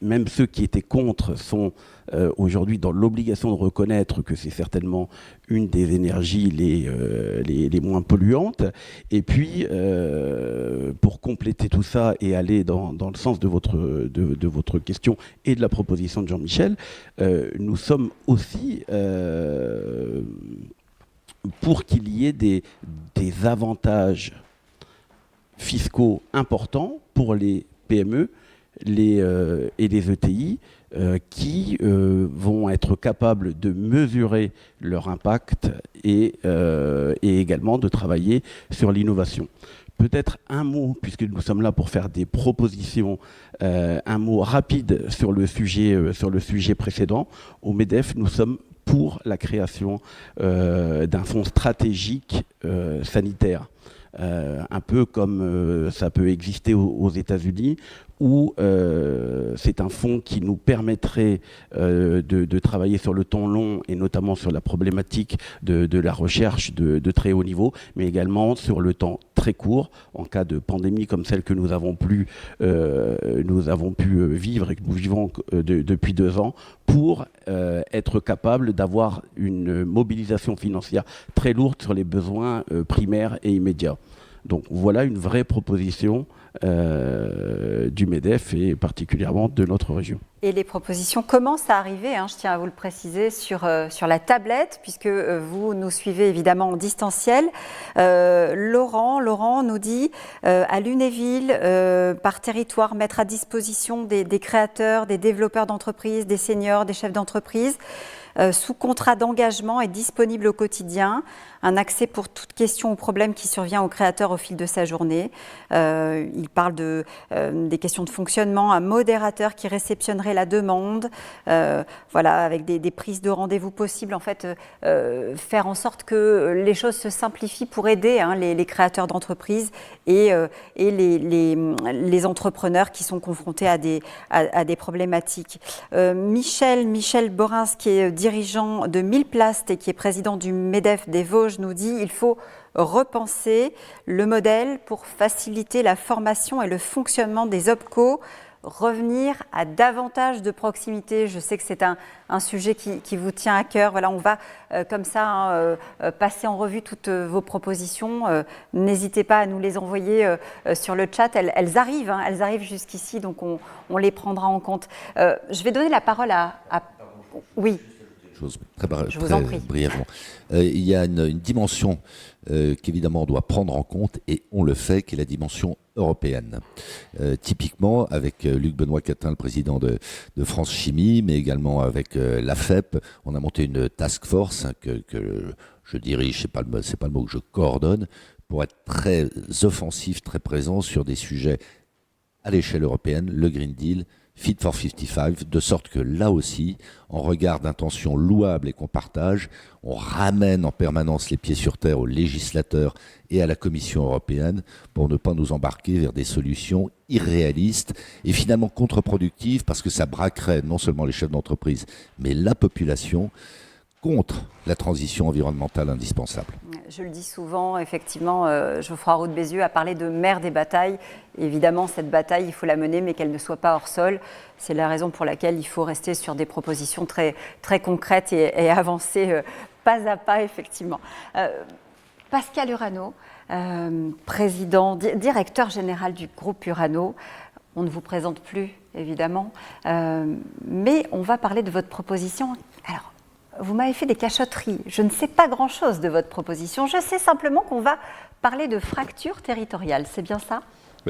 même ceux qui étaient contre sont aujourd'hui dans l'obligation de reconnaître que c'est certainement une des énergies les moins polluantes. Et puis, pour compléter tout ça et aller dans le sens de votre question et de la proposition de Jean-Michel, nous sommes aussi pour qu'il y ait des avantages fiscaux importants pour les PME et les ETI qui vont être capables de mesurer leur impact et également de travailler sur l'innovation. Peut-être un mot, puisque nous sommes là pour faire des propositions, un mot rapide sur le sujet précédent. Au MEDEF, nous sommes pour la création d'un fonds stratégique sanitaire. Un peu comme ça peut exister aux États-Unis, où c'est un fonds qui nous permettrait de travailler sur le temps long et notamment sur la problématique de la recherche de très haut niveau, mais également sur le temps très court, en cas de pandémie comme celle que nous avons pu vivre et que nous vivons depuis 2 ans, pour être capable d'avoir une mobilisation financière très lourde sur les besoins primaires et immédiats. Donc voilà une vraie proposition du MEDEF et particulièrement de notre région. Et les propositions commencent à arriver, je tiens à vous le préciser, sur la tablette, puisque vous nous suivez évidemment en distanciel. Laurent nous dit, à Lunéville, par territoire, mettre à disposition des créateurs, des développeurs d'entreprises, des seniors, des chefs d'entreprise, sous contrat d'engagement et disponible au quotidien, un accès pour toute question ou problème qui survient au créateur au fil de sa journée. Il parle des questions de fonctionnement, un modérateur qui réceptionnerait la demande, avec des prises de rendez-vous possibles, en fait, faire en sorte que les choses se simplifient pour aider les créateurs d'entreprises et les entrepreneurs qui sont confrontés à des problématiques. Michel Borins, qui est dirigeant de 1000 Plast et qui est président du MEDEF des Vosges, nous dit qu'il faut repenser le modèle pour faciliter la formation et le fonctionnement des OPCO, revenir à davantage de proximité. Je sais que c'est un sujet qui vous tient à cœur. Voilà, on va comme ça passer en revue toutes vos propositions. N'hésitez pas à nous les envoyer sur le chat. Elles arrivent jusqu'ici, donc on les prendra en compte. Je vais donner la parole à... Oui. Je vous en prie. Brièvement. Il y a une dimension qu'évidemment on doit prendre en compte, et on le fait, qui est la dimension européenne. Typiquement, avec Luc Benoît-Catin, le président de France Chimie, mais également avec l'AFEP, on a monté une task force que je dirige, c'est pas le mot que je coordonne, pour être très offensif, très présent sur des sujets à l'échelle européenne, le Green Deal, Fit for 55, de sorte que là aussi, en regard d'intentions louables et qu'on partage, on ramène en permanence les pieds sur terre aux législateurs et à la Commission européenne pour ne pas nous embarquer vers des solutions irréalistes et finalement contre-productives, parce que ça braquerait non seulement les chefs d'entreprise, mais la population contre la transition environnementale indispensable. Je le dis souvent, effectivement, Geoffroy Roux de Bézieux a parlé de mère des batailles. Évidemment, cette bataille, il faut la mener, mais qu'elle ne soit pas hors sol. C'est la raison pour laquelle il faut rester sur des propositions très, très concrètes et avancer pas à pas, effectivement. Pascal Urano, directeur général du groupe Urano. On ne vous présente plus, évidemment, mais on va parler de votre proposition. Alors, vous m'avez fait des cachotteries. Je ne sais pas grand-chose de votre proposition. Je sais simplement qu'on va parler de fracture territoriale. C'est bien ça ?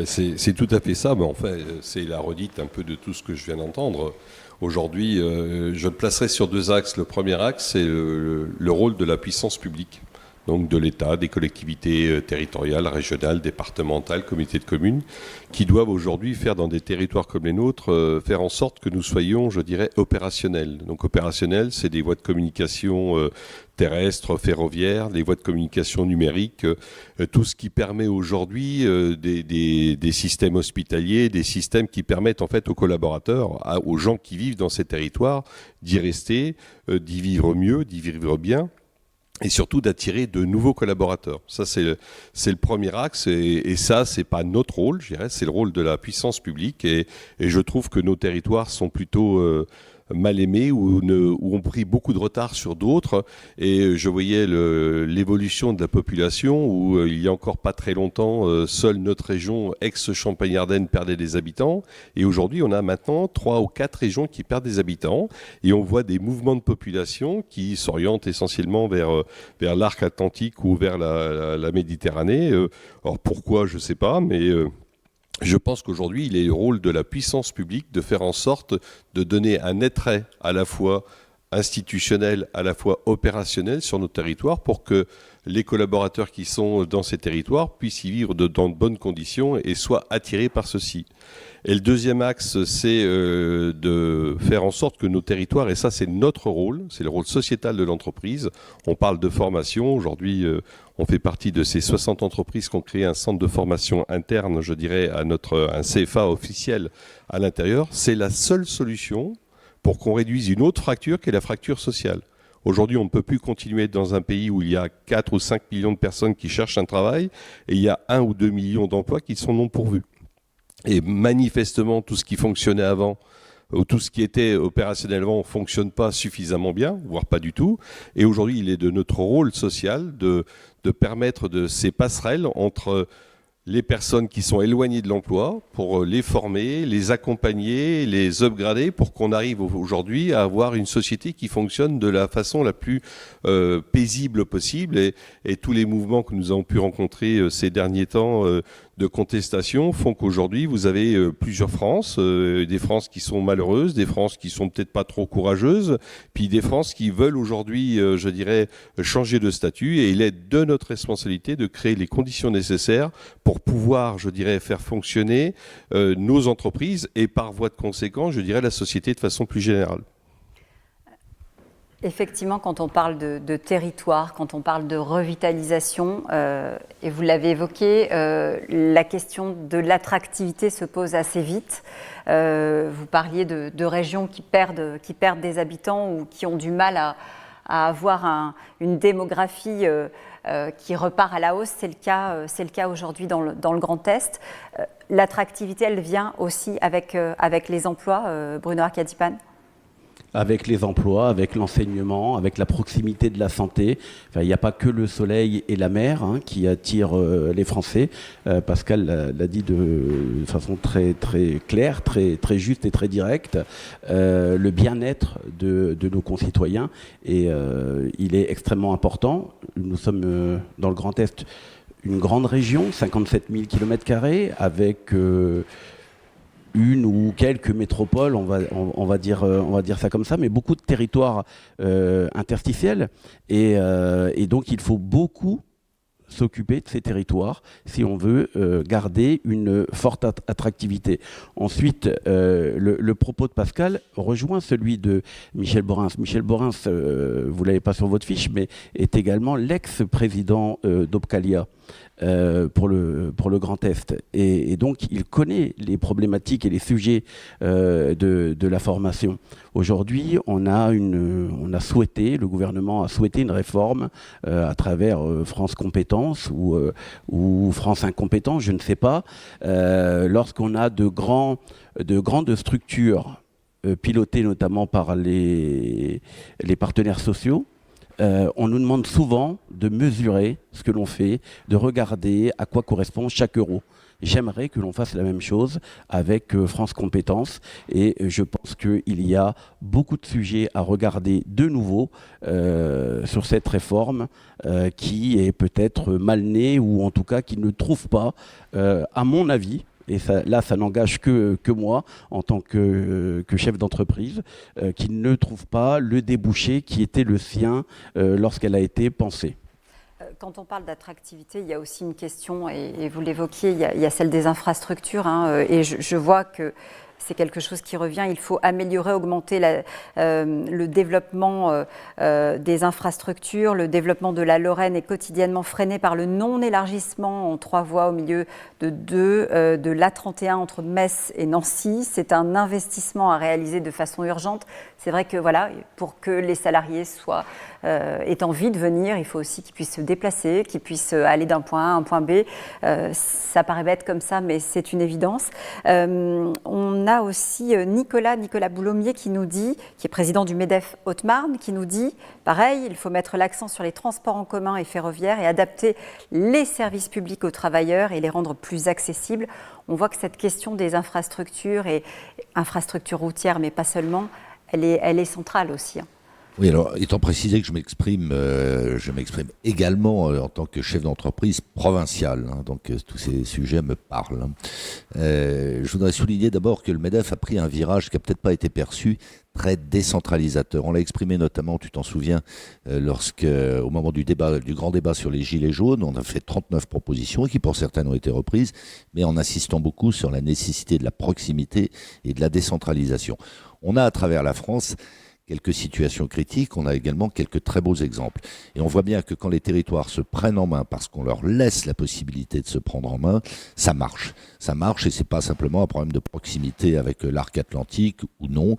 C'est tout à fait ça. Mais enfin, c'est la redite un peu de tout ce que je viens d'entendre. Aujourd'hui, je le placerai sur 2 axes. Le premier axe, c'est le rôle de la puissance publique donc de l'État, des collectivités territoriales, régionales, départementales, comités de communes, qui doivent aujourd'hui faire dans des territoires comme les nôtres, faire en sorte que nous soyons, je dirais, opérationnels. Donc opérationnels, c'est des voies de communication terrestres, ferroviaires, des voies de communication numériques, tout ce qui permet aujourd'hui des systèmes hospitaliers, des systèmes qui permettent en fait aux collaborateurs, aux gens qui vivent dans ces territoires, d'y rester, d'y vivre mieux, d'y vivre bien, et surtout d'attirer de nouveaux collaborateurs. Ça, c'est le premier axe, et ça, c'est pas notre rôle, je dirais, c'est le rôle de la puissance publique, et je trouve que nos territoires sont plutôt mal aimés ou ont pris beaucoup de retard sur d'autres. Et je voyais l'évolution de la population où il y a encore pas très longtemps, seule notre région ex-Champagne-Ardenne perdait des habitants. Et aujourd'hui, on a maintenant 3 ou 4 régions qui perdent des habitants. Et on voit des mouvements de population qui s'orientent essentiellement vers l'arc atlantique ou vers la Méditerranée. Alors pourquoi, je ne sais pas, mais je pense qu'aujourd'hui, il est le rôle de la puissance publique de faire en sorte de donner un attrait à la fois institutionnel, à la fois opérationnel sur nos territoires pour que les collaborateurs qui sont dans ces territoires puissent y vivre dans de bonnes conditions et soient attirés par ceci. Et le deuxième axe, c'est de faire en sorte que nos territoires, et ça c'est notre rôle, c'est le rôle sociétal de l'entreprise, on parle de formation, aujourd'hui on fait partie de ces 60 entreprises qui ont créé un centre de formation interne, je dirais, à un CFA officiel à l'intérieur, c'est la seule solution pour qu'on réduise une autre fracture qui est la fracture sociale. Aujourd'hui, on ne peut plus continuer dans un pays où il y a 4 ou 5 millions de personnes qui cherchent un travail et il y a 1 ou 2 millions d'emplois qui sont non pourvus. Et manifestement, tout ce qui fonctionnait avant, ou tout ce qui était opérationnellement ne fonctionne pas suffisamment bien, voire pas du tout. Et aujourd'hui, il est de notre rôle social de permettre de ces passerelles entre les personnes qui sont éloignées de l'emploi pour les former, les accompagner, les upgrader pour qu'on arrive aujourd'hui à avoir une société qui fonctionne de la façon la plus paisible possible. Et tous les mouvements que nous avons pu rencontrer ces derniers temps de contestation font qu'aujourd'hui vous avez plusieurs France, des France qui sont malheureuses, des France qui sont peut-être pas trop courageuses, puis des France qui veulent aujourd'hui, je dirais, changer de statut, et il est de notre responsabilité de créer les conditions nécessaires pour pouvoir, je dirais, faire fonctionner nos entreprises et par voie de conséquence, je dirais, la société de façon plus générale. Effectivement, quand on parle de territoire, quand on parle de revitalisation, et vous l'avez évoqué, la question de l'attractivité se pose assez vite. Vous parliez de régions qui perdent des habitants ou qui ont du mal à avoir une démographie qui repart à la hausse. C'est le cas aujourd'hui dans le Grand Est. L'attractivité, elle vient aussi avec les emplois, Bruno Arcadipan. Avec les emplois, avec l'enseignement, avec la proximité de la santé. Enfin, il n'y a pas que le soleil et la mer qui attirent les Français. Pascal l'a dit de façon très, très claire, très, très juste et très directe. Le bien-être de nos concitoyens, et il est extrêmement important. Nous sommes dans le Grand Est, une grande région, 57 000 km², avec une ou quelques métropoles, on va dire ça comme ça, mais beaucoup de territoires interstitiels, et donc il faut beaucoup s'occuper de ces territoires si on veut garder une forte attractivité. Ensuite, le propos de Pascal rejoint celui de Michel Borins. Michel Borins, vous ne l'avez pas sur votre fiche, mais est également l'ex-président d'Opcalia. Pour le Grand Est. Et donc, il connaît les problématiques et les sujets de la formation. Aujourd'hui, le gouvernement a souhaité une réforme à travers France Compétences ou France Incompétence, je ne sais pas. Lorsqu'on a de grandes structures pilotées notamment par les partenaires sociaux, on nous demande souvent de mesurer ce que l'on fait, de regarder à quoi correspond chaque euro. J'aimerais que l'on fasse la même chose avec France Compétences, et je pense qu'il y a beaucoup de sujets à regarder de nouveau sur cette réforme qui est peut-être mal née, ou en tout cas qui ne trouve pas, à mon avis, et ça n'engage que moi en tant que chef d'entreprise, qui ne trouve pas le débouché qui était le sien lorsqu'elle a été pensée. Quand on parle d'attractivité, il y a aussi une question, et vous l'évoquiez, il y a celle des infrastructures, hein, et je vois que c'est quelque chose qui revient. Il faut améliorer, augmenter le développement des infrastructures. Le développement de la Lorraine est quotidiennement freiné par le non-élargissement en 3 voies au milieu de l'A31 entre Metz et Nancy. C'est un investissement à réaliser de façon urgente. C'est vrai que voilà, pour que les salariés aient envie de venir, il faut aussi qu'ils puissent se déplacer, qu'ils puissent aller d'un point A à un point B. Ça paraît bête comme ça, mais c'est une évidence. On a aussi Nicolas Boulommier qui nous dit, qui est président du MEDEF Haute-Marne, qui nous dit, pareil, il faut mettre l'accent sur les transports en commun et ferroviaires et adapter les services publics aux travailleurs et les rendre plus accessibles. On voit que cette question des infrastructures et infrastructures routières, mais pas seulement, elle est centrale aussi. Oui, alors, étant précisé que je m'exprime également en tant que chef d'entreprise provinciale, hein, donc tous ces sujets me parlent. Je voudrais souligner d'abord que le MEDEF a pris un virage qui n'a peut-être pas été perçu, très décentralisateur. On l'a exprimé notamment, tu t'en souviens, au moment du grand débat sur les gilets jaunes, on a fait 39 propositions qui pour certaines ont été reprises, mais en insistant beaucoup sur la nécessité de la proximité et de la décentralisation. On a à travers la France quelques situations critiques, on a également quelques très beaux exemples. Et on voit bien que quand les territoires se prennent en main, parce qu'on leur laisse la possibilité de se prendre en main, ça marche. Ça marche et c'est pas simplement un problème de proximité avec l'arc atlantique ou non.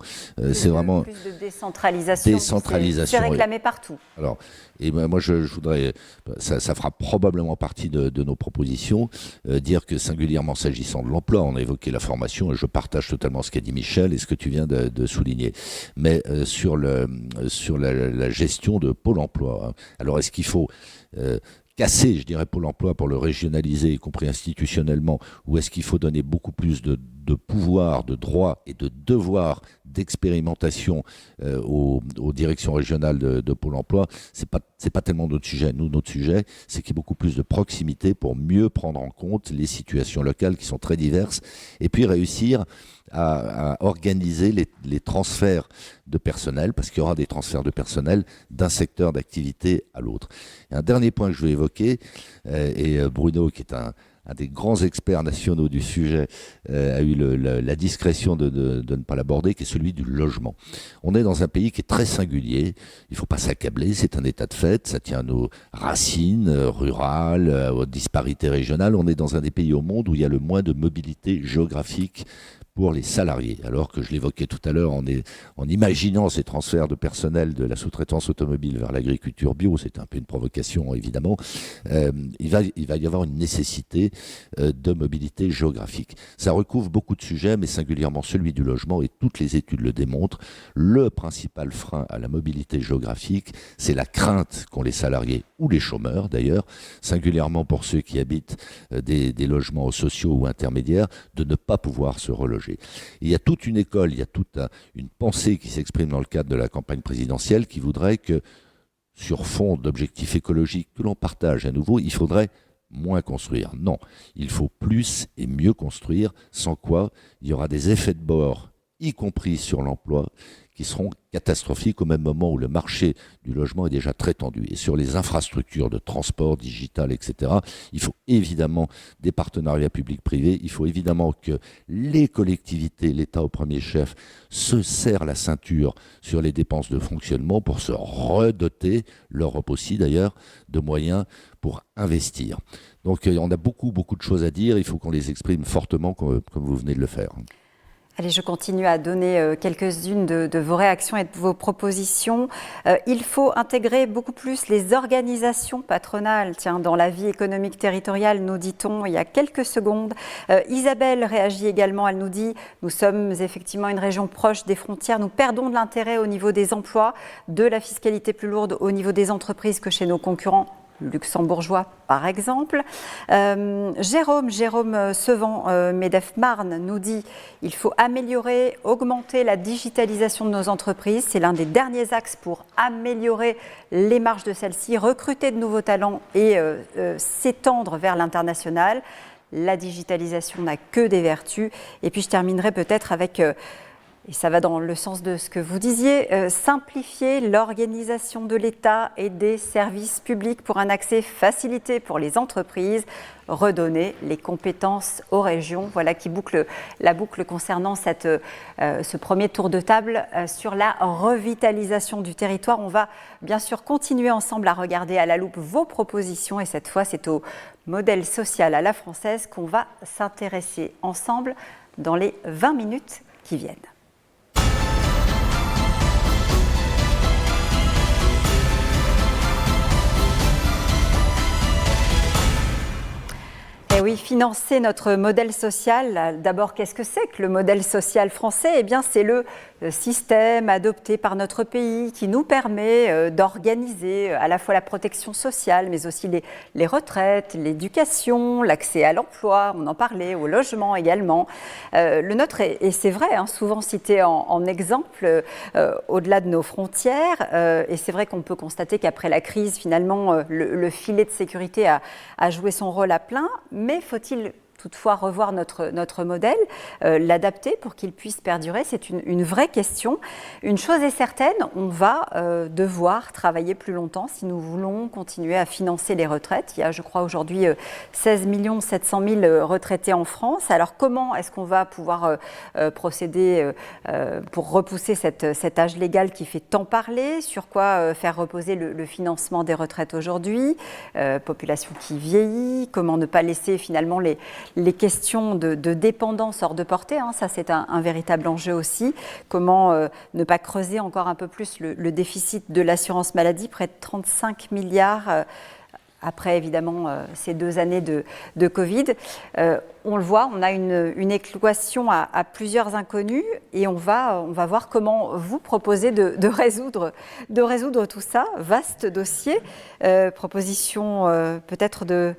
C'est vraiment... Plus de décentralisation. C'est réclamé partout. Alors, et moi je voudrais, ça fera probablement partie de nos propositions, dire que singulièrement s'agissant de l'emploi, on a évoqué la formation et je partage totalement ce qu'a dit Michel et ce que tu viens de souligner. Mais sur la gestion de Pôle emploi. Hein. Alors, est-ce qu'il faut casser, je dirais, Pôle emploi pour le régionaliser, y compris institutionnellement, ou est-ce qu'il faut donner beaucoup plus de pouvoir, de droits et de devoirs d'expérimentation aux directions régionales de Pôle emploi? C'est pas tellement notre sujet. Nous, notre sujet, c'est qu'il y ait beaucoup plus de proximité pour mieux prendre en compte les situations locales qui sont très diverses et puis réussir à organiser les transferts de personnel, parce qu'il y aura des transferts de personnel d'un secteur d'activité à l'autre. Et un dernier point que je vais évoquer, et Bruno, qui est un des grands experts nationaux du sujet, a eu la discrétion de ne pas l'aborder, qui est celui du logement. On est dans un pays qui est très singulier, il ne faut pas s'accabler, c'est un état de fait, ça tient à nos racines rurales, aux disparités régionales. On est dans un des pays au monde où il y a le moins de mobilité géographique pour les salariés, alors que je l'évoquais tout à l'heure en imaginant ces transferts de personnel de la sous-traitance automobile vers l'agriculture bio, c'est un peu une provocation évidemment, il va y avoir une nécessité de mobilité géographique. Ça recouvre beaucoup de sujets, mais singulièrement celui du logement, et toutes les études le démontrent. Le principal frein à la mobilité géographique, c'est la crainte qu'ont les salariés, ou les chômeurs d'ailleurs, singulièrement pour ceux qui habitent des logements sociaux ou intermédiaires, de ne pas pouvoir se reloger. Il y a toute une école, il y a toute une pensée qui s'exprime dans le cadre de la campagne présidentielle qui voudrait que, sur fond d'objectifs écologiques que l'on partage à nouveau, il faudrait moins construire. Non, il faut plus et mieux construire, sans quoi il y aura des effets de bord, y compris sur l'emploi, qui seront catastrophiques au même moment où le marché du logement est déjà très tendu. Et sur les infrastructures de transport, digital, etc., il faut évidemment des partenariats publics-privés, il faut évidemment que les collectivités, l'État au premier chef, se serrent la ceinture sur les dépenses de fonctionnement pour se redoter, l'Europe aussi d'ailleurs, de moyens pour investir. Donc on a beaucoup de choses à dire, il faut qu'on les exprime fortement comme vous venez de le faire. Allez, je continue à donner quelques-unes de vos réactions et de vos propositions. Il faut intégrer beaucoup plus les organisations patronales dans la vie économique territoriale, nous dit-on il y a quelques secondes. Isabelle réagit également, elle nous dit « Nous sommes effectivement une région proche des frontières, nous perdons de l'intérêt au niveau des emplois, de la fiscalité plus lourde au niveau des entreprises que chez nos concurrents luxembourgeois, par exemple. Jérôme Sevant, MEDEF Marne, nous dit « Il faut améliorer, augmenter la digitalisation de nos entreprises. C'est l'un des derniers axes pour améliorer les marges de celles-ci, recruter de nouveaux talents et s'étendre vers l'international. La digitalisation n'a que des vertus. » Et puis je terminerai peut-être avec Et ça va dans le sens de ce que vous disiez, simplifier l'organisation de l'État et des services publics pour un accès facilité pour les entreprises, redonner les compétences aux régions. Voilà qui boucle la boucle concernant ce premier tour de table sur la revitalisation du territoire. On va bien sûr continuer ensemble à regarder à la loupe vos propositions et cette fois c'est au modèle social à la française qu'on va s'intéresser ensemble dans les 20 minutes qui viennent. Et oui, financer notre modèle social, d'abord, qu'est-ce que c'est que le modèle social français? Eh bien, c'est le système adopté par notre pays qui nous permet d'organiser à la fois la protection sociale, mais aussi les retraites, l'éducation, l'accès à l'emploi, on en parlait, au logement également. Le nôtre et c'est vrai, hein, souvent cité en exemple au-delà de nos frontières. Et c'est vrai qu'on peut constater qu'après la crise, finalement, le filet de sécurité a joué son rôle à plein. Mais faut-il toutefois revoir notre modèle, l'adapter pour qu'il puisse perdurer? C'est une vraie question. Une chose est certaine, on va devoir travailler plus longtemps si nous voulons continuer à financer les retraites. Il y a, je crois, aujourd'hui 16 700 000 retraités en France. Alors comment est-ce qu'on va pouvoir procéder pour repousser cet âge légal qui fait tant parler? Sur quoi faire reposer le financement des retraites aujourd'hui? Population qui vieillit, comment ne pas laisser finalement les questions de dépendance hors de portée, hein, ça c'est un véritable enjeu aussi. Comment ne pas creuser encore un peu plus le déficit de l'assurance maladie, près de 35 milliards après évidemment ces 2 années de Covid. On le voit, on a une équation à plusieurs inconnus et on va voir comment vous proposez de résoudre tout ça. Vaste dossier, proposition peut-être de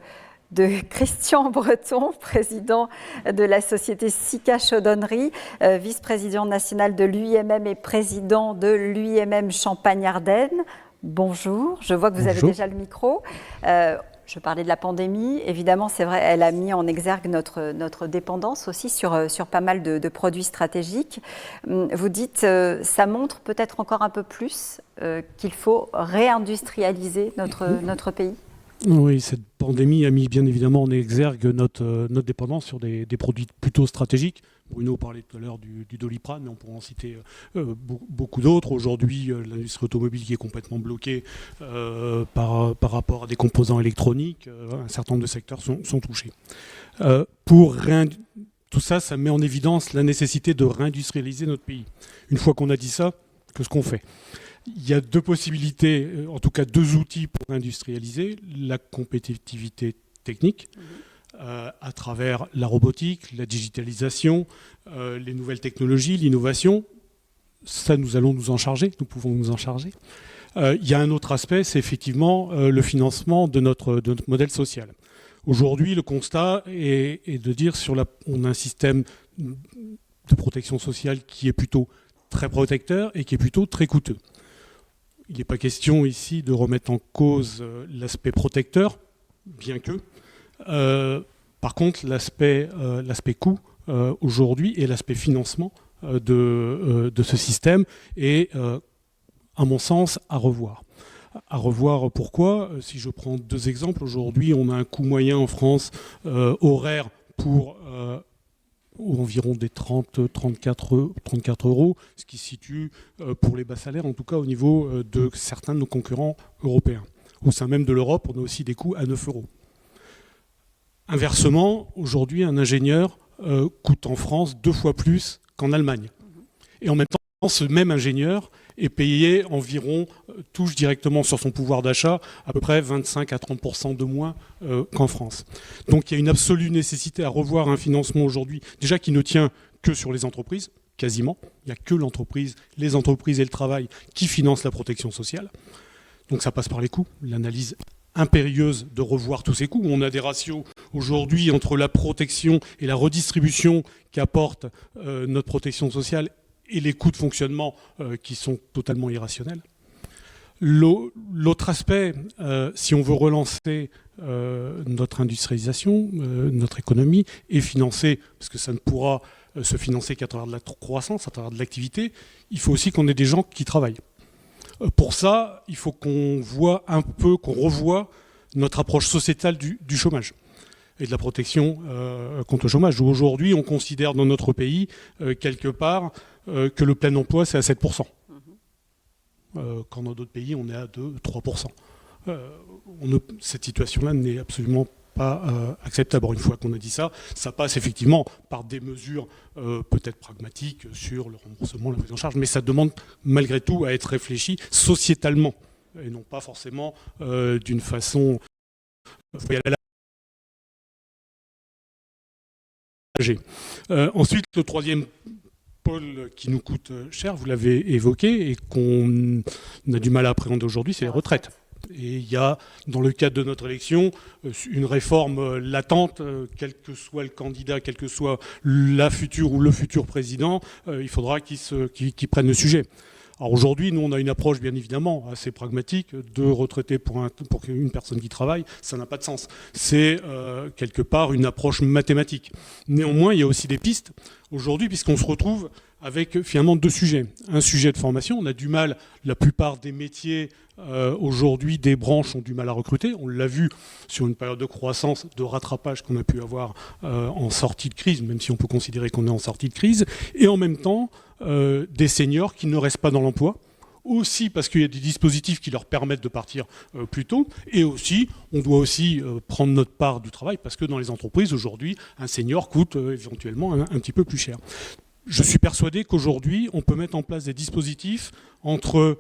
Christian Breton, président de la société Sika Chaudonnerie, vice-président national de l'UIMM et président de l'UIMM Champagne-Ardenne. Bonjour, je vois que vous avez déjà le micro. Je parlais de la pandémie, évidemment c'est vrai, elle a mis en exergue notre dépendance aussi sur pas mal de produits stratégiques. Vous dites, ça montre peut-être encore un peu plus qu'il faut réindustrialiser notre pays. Oui, cette pandémie a mis bien évidemment en exergue notre dépendance sur des produits plutôt stratégiques. Bruno parlait tout à l'heure du Doliprane, mais on pourrait en citer beaucoup d'autres. Aujourd'hui, l'industrie automobile qui est complètement bloquée par rapport à des composants électroniques, un certain nombre de secteurs sont touchés. Tout ça, ça met en évidence la nécessité de réindustrialiser notre pays. Une fois qu'on a dit ça, qu'est-ce qu'on fait ? Il y a 2 possibilités, en tout cas 2 outils pour industrialiser. La compétitivité technique, à travers la robotique, la digitalisation, les nouvelles technologies, l'innovation. Ça, nous allons nous en charger, nous pouvons nous en charger. Il y a un autre aspect, c'est effectivement le financement de notre modèle social. Aujourd'hui, le constat est de dire on a un système de protection sociale qui est plutôt très protecteur et qui est plutôt très coûteux. Il n'est pas question ici de remettre en cause l'aspect protecteur, bien que. Par contre, l'aspect coût aujourd'hui et l'aspect financement de ce système est, à mon sens, à revoir. À revoir pourquoi? Si je prends 2 exemples, aujourd'hui on a un coût moyen en France horaire pour environ des 34 euros, ce qui se situe pour les bas salaires, en tout cas au niveau de certains de nos concurrents européens. Au sein même de l'Europe, on a aussi des coûts à 9 euros. Inversement, aujourd'hui, un ingénieur coûte en France 2 fois plus qu'en Allemagne. Et en même temps, ce même ingénieur est payé environ, touche directement sur son pouvoir d'achat, à peu près 25 à 30% de moins qu'en France. Donc il y a une absolue nécessité à revoir un financement aujourd'hui, déjà qui ne tient que sur les entreprises, quasiment. Il n'y a que les entreprises et le travail qui financent la protection sociale. Donc ça passe par les coûts, l'analyse impérieuse de revoir tous ces coûts. On a des ratios aujourd'hui entre la protection et la redistribution qu'apporte notre protection sociale et les coûts de fonctionnement qui sont totalement irrationnels. L'autre aspect, si on veut relancer notre industrialisation, notre économie, et financer, parce que ça ne pourra se financer qu'à travers de la croissance, à travers de l'activité, il faut aussi qu'on ait des gens qui travaillent. Pour ça, il faut qu'on revoie notre approche sociétale du chômage et de la protection contre le chômage. Aujourd'hui, on considère dans notre pays, quelque part, que le plein emploi, c'est à 7%. Quand dans d'autres pays, on est à 2-3%. Cette situation-là n'est absolument pas acceptable. Une fois qu'on a dit ça, ça passe effectivement par des mesures peut-être pragmatiques sur le remboursement, la prise en charge, mais ça demande malgré tout à être réfléchi sociétalement, et non pas forcément d'une façon... Ensuite, le troisième pôle qui nous coûte cher, vous l'avez évoqué, et qu'on a du mal à appréhender aujourd'hui, c'est les retraites. Et il y a, dans le cadre de notre élection, une réforme latente, quel que soit le candidat, quel que soit la future ou le futur président, il faudra qu'il prenne le sujet. Alors aujourd'hui, nous, on a une approche, bien évidemment, assez pragmatique. De retraiter pour une personne qui travaille, ça n'a pas de sens. C'est, quelque part, une approche mathématique. Néanmoins, il y a aussi des pistes, aujourd'hui, puisqu'on se retrouve avec, finalement, deux sujets. Un sujet de formation. On a du mal, la plupart des métiers, aujourd'hui, des branches ont du mal à recruter. On l'a vu sur une période de croissance, de rattrapage qu'on a pu avoir en sortie de crise, même si on peut considérer qu'on est en sortie de crise. Et en même temps, des seniors qui ne restent pas dans l'emploi, aussi parce qu'il y a des dispositifs qui leur permettent de partir plus tôt, et aussi, on doit aussi prendre notre part du travail, parce que dans les entreprises, aujourd'hui, un senior coûte éventuellement un petit peu plus cher. Je suis persuadé qu'aujourd'hui, on peut mettre en place des dispositifs entre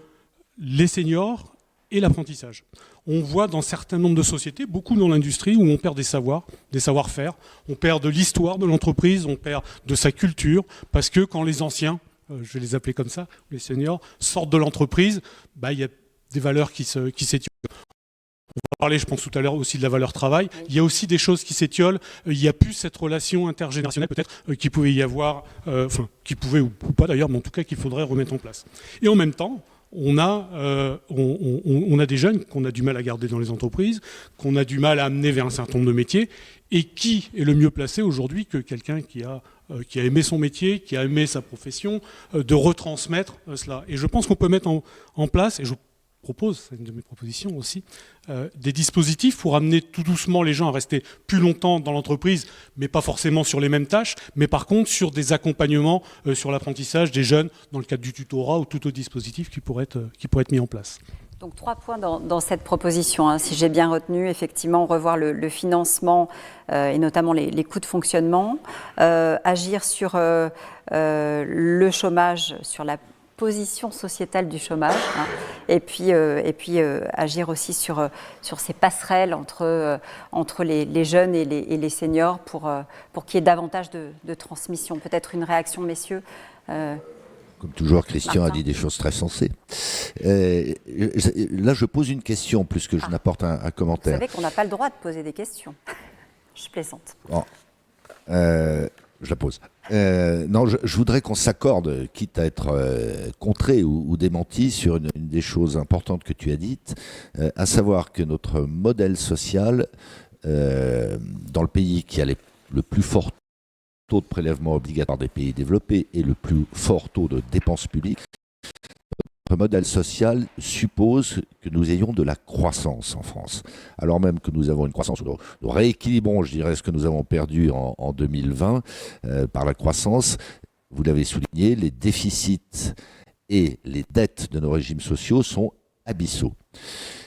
les seniors et l'apprentissage. On voit dans certains nombres de sociétés, beaucoup dans l'industrie, où on perd des savoir-faire, on perd de l'histoire de l'entreprise, on perd de sa culture, parce que quand les anciens, je vais les appeler comme ça, les seniors, sortent de l'entreprise, il y a des valeurs qui s'étiolent. On va parler, je pense tout à l'heure, aussi de la valeur travail. Il y a aussi des choses qui s'étiolent. Il n'y a plus cette relation intergénérationnelle, peut-être, qui pouvait y avoir, qui pouvait ou pas d'ailleurs, mais en tout cas qu'il faudrait remettre en place. Et en même temps, on a des jeunes qu'on a du mal à garder dans les entreprises, qu'on a du mal à amener vers un certain nombre de métiers, et qui est le mieux placé aujourd'hui que quelqu'un qui a aimé son métier, qui a aimé sa profession, de retransmettre cela. Et je pense qu'on peut mettre en place, et je propose, c'est une de mes propositions aussi, des dispositifs pour amener tout doucement les gens à rester plus longtemps dans l'entreprise, mais pas forcément sur les mêmes tâches, mais par contre sur des accompagnements sur l'apprentissage des jeunes dans le cadre du tutorat ou tout autre dispositif qui pourrait être mis en place. Donc 3 points dans cette proposition, hein, si j'ai bien retenu, effectivement, revoir le financement et notamment les coûts de fonctionnement, agir sur le chômage, sur la position sociétale du chômage, hein, et puis agir aussi sur ces passerelles entre les jeunes et les seniors pour qu'il y ait davantage de transmission. Peut-être une réaction, messieurs. Comme toujours, Christian Martin a dit des choses très sensées. Là, je pose une question plus que je n'apporte un commentaire. Vous savez qu'on n'a pas le droit de poser des questions. Je plaisante. Bon. Je la pose. Non, je voudrais qu'on s'accorde, quitte à être contré ou démenti sur une des choses importantes que tu as dites, à savoir que notre modèle social, dans le pays qui a le plus fort taux de prélèvement obligatoire des pays développés et le plus fort taux de dépenses publiques, notre modèle social suppose que nous ayons de la croissance en France. Alors même que nous avons une croissance, nous rééquilibrons, je dirais, ce que nous avons perdu en 2020 par la croissance. Vous l'avez souligné, les déficits et les dettes de nos régimes sociaux sont abyssaux.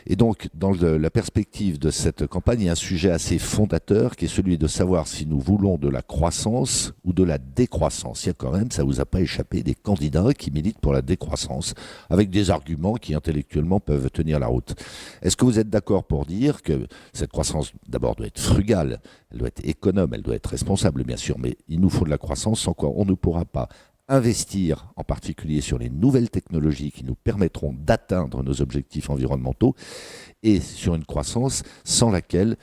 Et donc, dans la perspective de cette campagne, il y a un sujet assez fondateur qui est celui de savoir si nous voulons de la croissance ou de la décroissance. Il y a quand même, ça ne vous a pas échappé, des candidats qui militent pour la décroissance, avec des arguments qui intellectuellement peuvent tenir la route. Est-ce que vous êtes d'accord pour dire que cette croissance, d'abord, doit être frugale, elle doit être économe, elle doit être responsable, bien sûr, mais il nous faut de la croissance sans quoi on ne pourra pas investir en particulier sur les nouvelles technologies qui nous permettront d'atteindre nos objectifs environnementaux et sur une croissance sans laquelle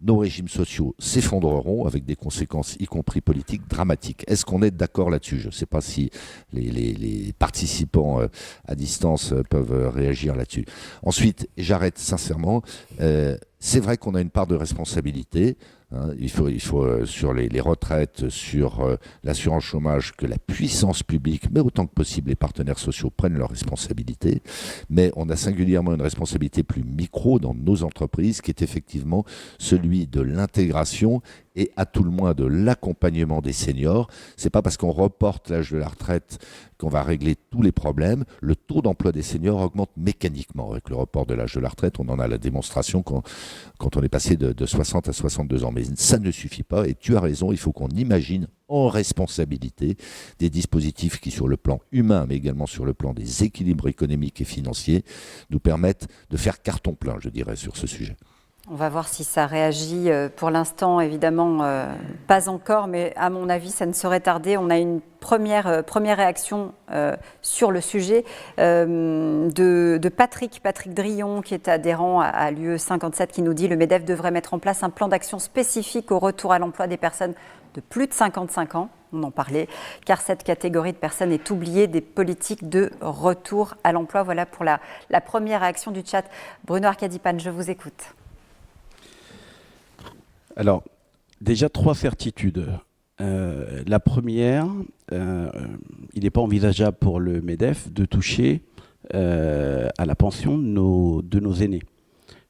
nos régimes sociaux s'effondreront avec des conséquences, y compris politiques, dramatiques. Est-ce qu'on est d'accord là-dessus? Je ne sais pas si les participants à distance peuvent réagir là-dessus. Ensuite, j'arrête sincèrement, c'est vrai qu'on a une part de responsabilité. Hein, il faut sur les retraites, sur l'assurance chômage, que la puissance publique, mais autant que possible les partenaires sociaux prennent leurs responsabilités. Mais on a singulièrement une responsabilité plus micro dans nos entreprises, qui est effectivement celui de l'intégration et à tout le moins de l'accompagnement des seniors. C'est pas parce qu'on reporte l'âge de la retraite qu'on va régler tous les problèmes. Le taux d'emploi des seniors augmente mécaniquement avec le report de l'âge de la retraite. On en a la démonstration quand on est passé de 60 à 62 ans. Mais ça ne suffit pas et tu as raison, il faut qu'on imagine en responsabilité des dispositifs qui, sur le plan humain, mais également sur le plan des équilibres économiques et financiers, nous permettent de faire carton plein, je dirais, sur ce sujet. On va voir si ça réagit. Pour l'instant, évidemment, pas encore, mais à mon avis, ça ne saurait tarder. On a une première réaction sur le sujet de Patrick Drillon, qui est adhérent à l'UE 57, qui nous dit « Le MEDEF devrait mettre en place un plan d'action spécifique au retour à l'emploi des personnes de plus de 55 ans. » On en parlait, car cette catégorie de personnes est oubliée des politiques de retour à l'emploi. Voilà pour la première réaction du chat. Bruno Arcadipane, je vous écoute. Alors, déjà 3 certitudes. La première, il n'est pas envisageable pour le MEDEF de toucher à la pension de nos aînés.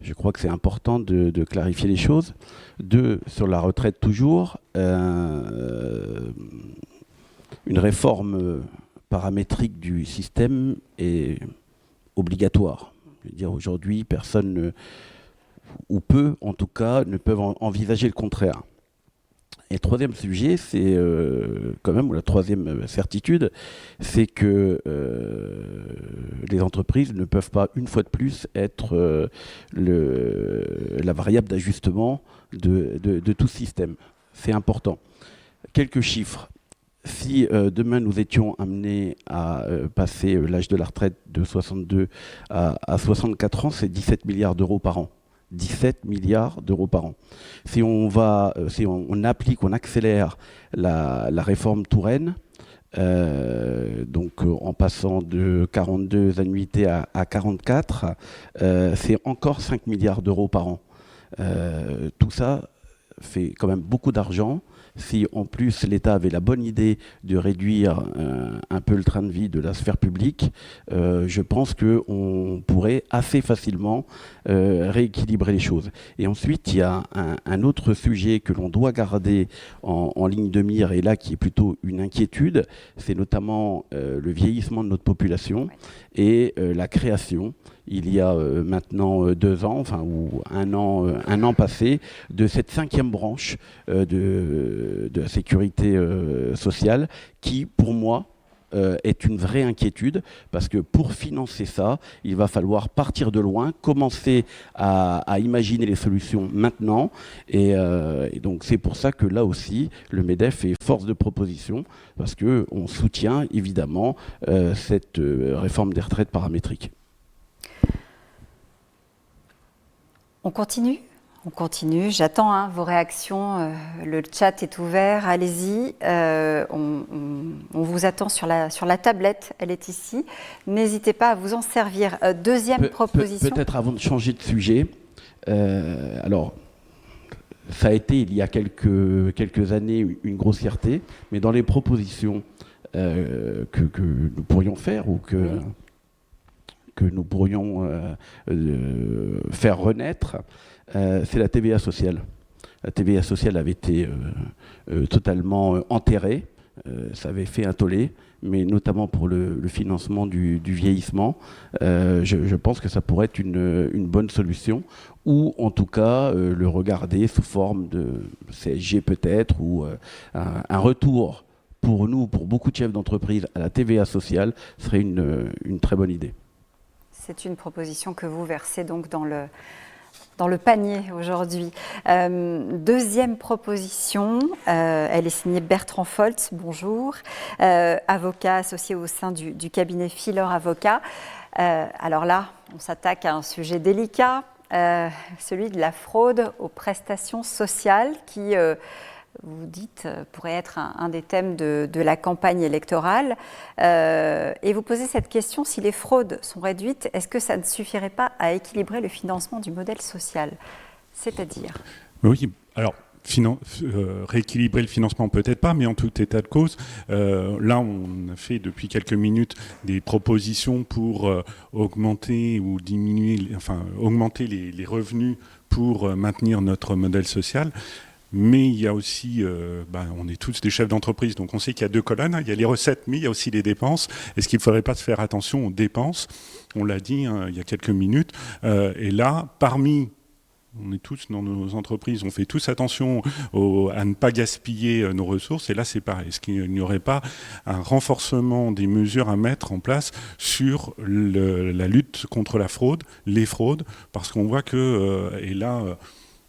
Je crois que c'est important de clarifier les choses. 2, sur la retraite toujours, une réforme paramétrique du système est obligatoire. Je veux dire, aujourd'hui, personne ne... ou peu, en tout cas, ne peuvent envisager le contraire. Et le troisième sujet, c'est quand même, ou la troisième certitude, c'est que les entreprises ne peuvent pas, une fois de plus, être la variable d'ajustement de tout système. C'est important. Quelques chiffres. Si demain nous étions amenés à passer l'âge de la retraite de 62 à 64 ans, c'est 17 milliards d'euros par an. 17 milliards d'euros par an. Si on applique, on accélère la réforme Touraine, donc en passant de 42 annuités à 44, c'est encore 5 milliards d'euros par an. Tout ça fait quand même beaucoup d'argent. Si en plus l'État avait la bonne idée de réduire un peu le train de vie de la sphère publique, je pense qu'on pourrait assez facilement rééquilibrer les choses. Et ensuite, il y a un autre sujet que l'on doit garder en ligne de mire, et là qui est plutôt une inquiétude, c'est notamment le vieillissement de notre population et la création. Il y a maintenant 2 ans, enfin, ou un an passé, de cette 5e branche de la sécurité sociale qui, pour moi, est une vraie inquiétude, parce que pour financer ça, il va falloir partir de loin, commencer à imaginer les solutions maintenant, et donc c'est pour ça que là aussi, le MEDEF est force de proposition, parce qu'on soutient évidemment cette réforme des retraites paramétriques. On continue ? On continue. J'attends vos réactions. Le chat est ouvert. Allez-y. On vous attend sur la tablette. Elle est ici. N'hésitez pas à vous en servir. Deuxième proposition. Peut-être avant de changer de sujet. Alors, ça a été il y a quelques années une grossièreté, mais dans les propositions que nous pourrions faire ou que nous pourrions faire renaître, c'est la TVA sociale. La TVA sociale avait été totalement enterrée, ça avait fait un tollé, mais notamment pour le financement du vieillissement, je pense que ça pourrait être une bonne solution, ou en tout cas le regarder sous forme de CSG peut-être, ou un retour pour nous, pour beaucoup de chefs d'entreprise, à la TVA sociale serait une très bonne idée. C'est une proposition que vous versez donc dans le panier aujourd'hui. Deuxième proposition, elle est signée Bertrand Foltz, bonjour, avocat associé au sein du cabinet Philor Avocat. Alors là, on s'attaque à un sujet délicat. celui de la fraude aux prestations sociales qui, vous dites, pourrait être un des thèmes de la campagne électorale. Et vous posez cette question, si les fraudes sont réduites, est-ce que ça ne suffirait pas à équilibrer le financement du modèle social ? C'est-à-dire ? Oui, alors rééquilibrer le financement peut-être pas, mais en tout état de cause, là on a fait depuis quelques minutes des propositions pour augmenter ou diminuer, augmenter les revenus pour maintenir notre modèle social. Mais il y a aussi, on est tous des chefs d'entreprise, donc on sait qu'il y a deux colonnes, hein. Il y a les recettes, mais il y a aussi les dépenses. Est-ce qu'il ne faudrait pas se faire attention aux dépenses ? On l'a dit il y a quelques minutes. Et là, on est tous dans nos entreprises, on fait tous attention à ne pas gaspiller nos ressources. Et là, c'est pareil. Est-ce qu'il n'y aurait pas un renforcement des mesures à mettre en place sur la lutte contre la fraude, les fraudes ? Parce qu'on voit que, et là,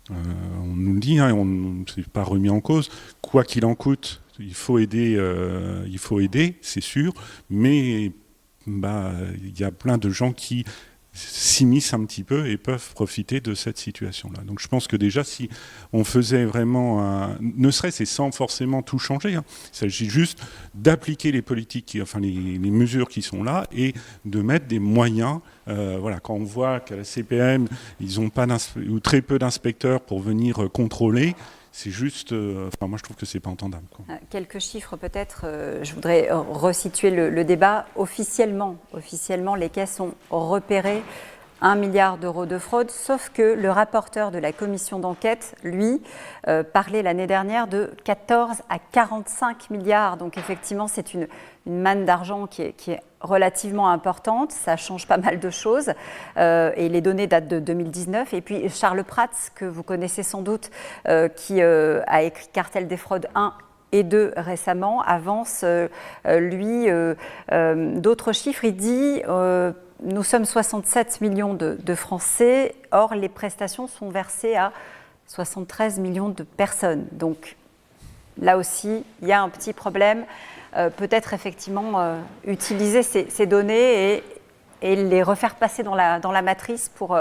on nous le dit, on ne s'est pas remis en cause. Quoi qu'il en coûte, il faut aider, c'est sûr. Mais il y a plein de gens qui s'immiscent un petit peu et peuvent profiter de cette situation-là. Donc je pense que déjà, si on faisait vraiment ne serait-ce sans forcément tout changer, il s'agit juste d'appliquer les politiques, les mesures qui sont là et de mettre des moyens. Quand on voit qu'à la CPM, ils n'ont pas ou très peu d'inspecteurs pour venir contrôler, c'est juste, moi je trouve que c'est pas entendable, quoi. Quelques chiffres peut-être, je voudrais resituer le débat. Officiellement, les caisses ont repéré 1 milliard d'euros de fraude, sauf que le rapporteur de la commission d'enquête, lui, parlait l'année dernière de 14 à 45 milliards. Donc effectivement, c'est une manne d'argent qui est relativement importante. Ça change pas mal de choses. Et les données datent de 2019. Et puis Charles Prats, que vous connaissez sans doute, qui a écrit Cartel des fraudes 1 et 2 récemment, avance, d'autres chiffres. Il dit... nous sommes 67 millions de Français, or les prestations sont versées à 73 millions de personnes. Donc là aussi, il y a un petit problème. Peut-être effectivement utiliser ces données et les refaire passer dans la matrice pour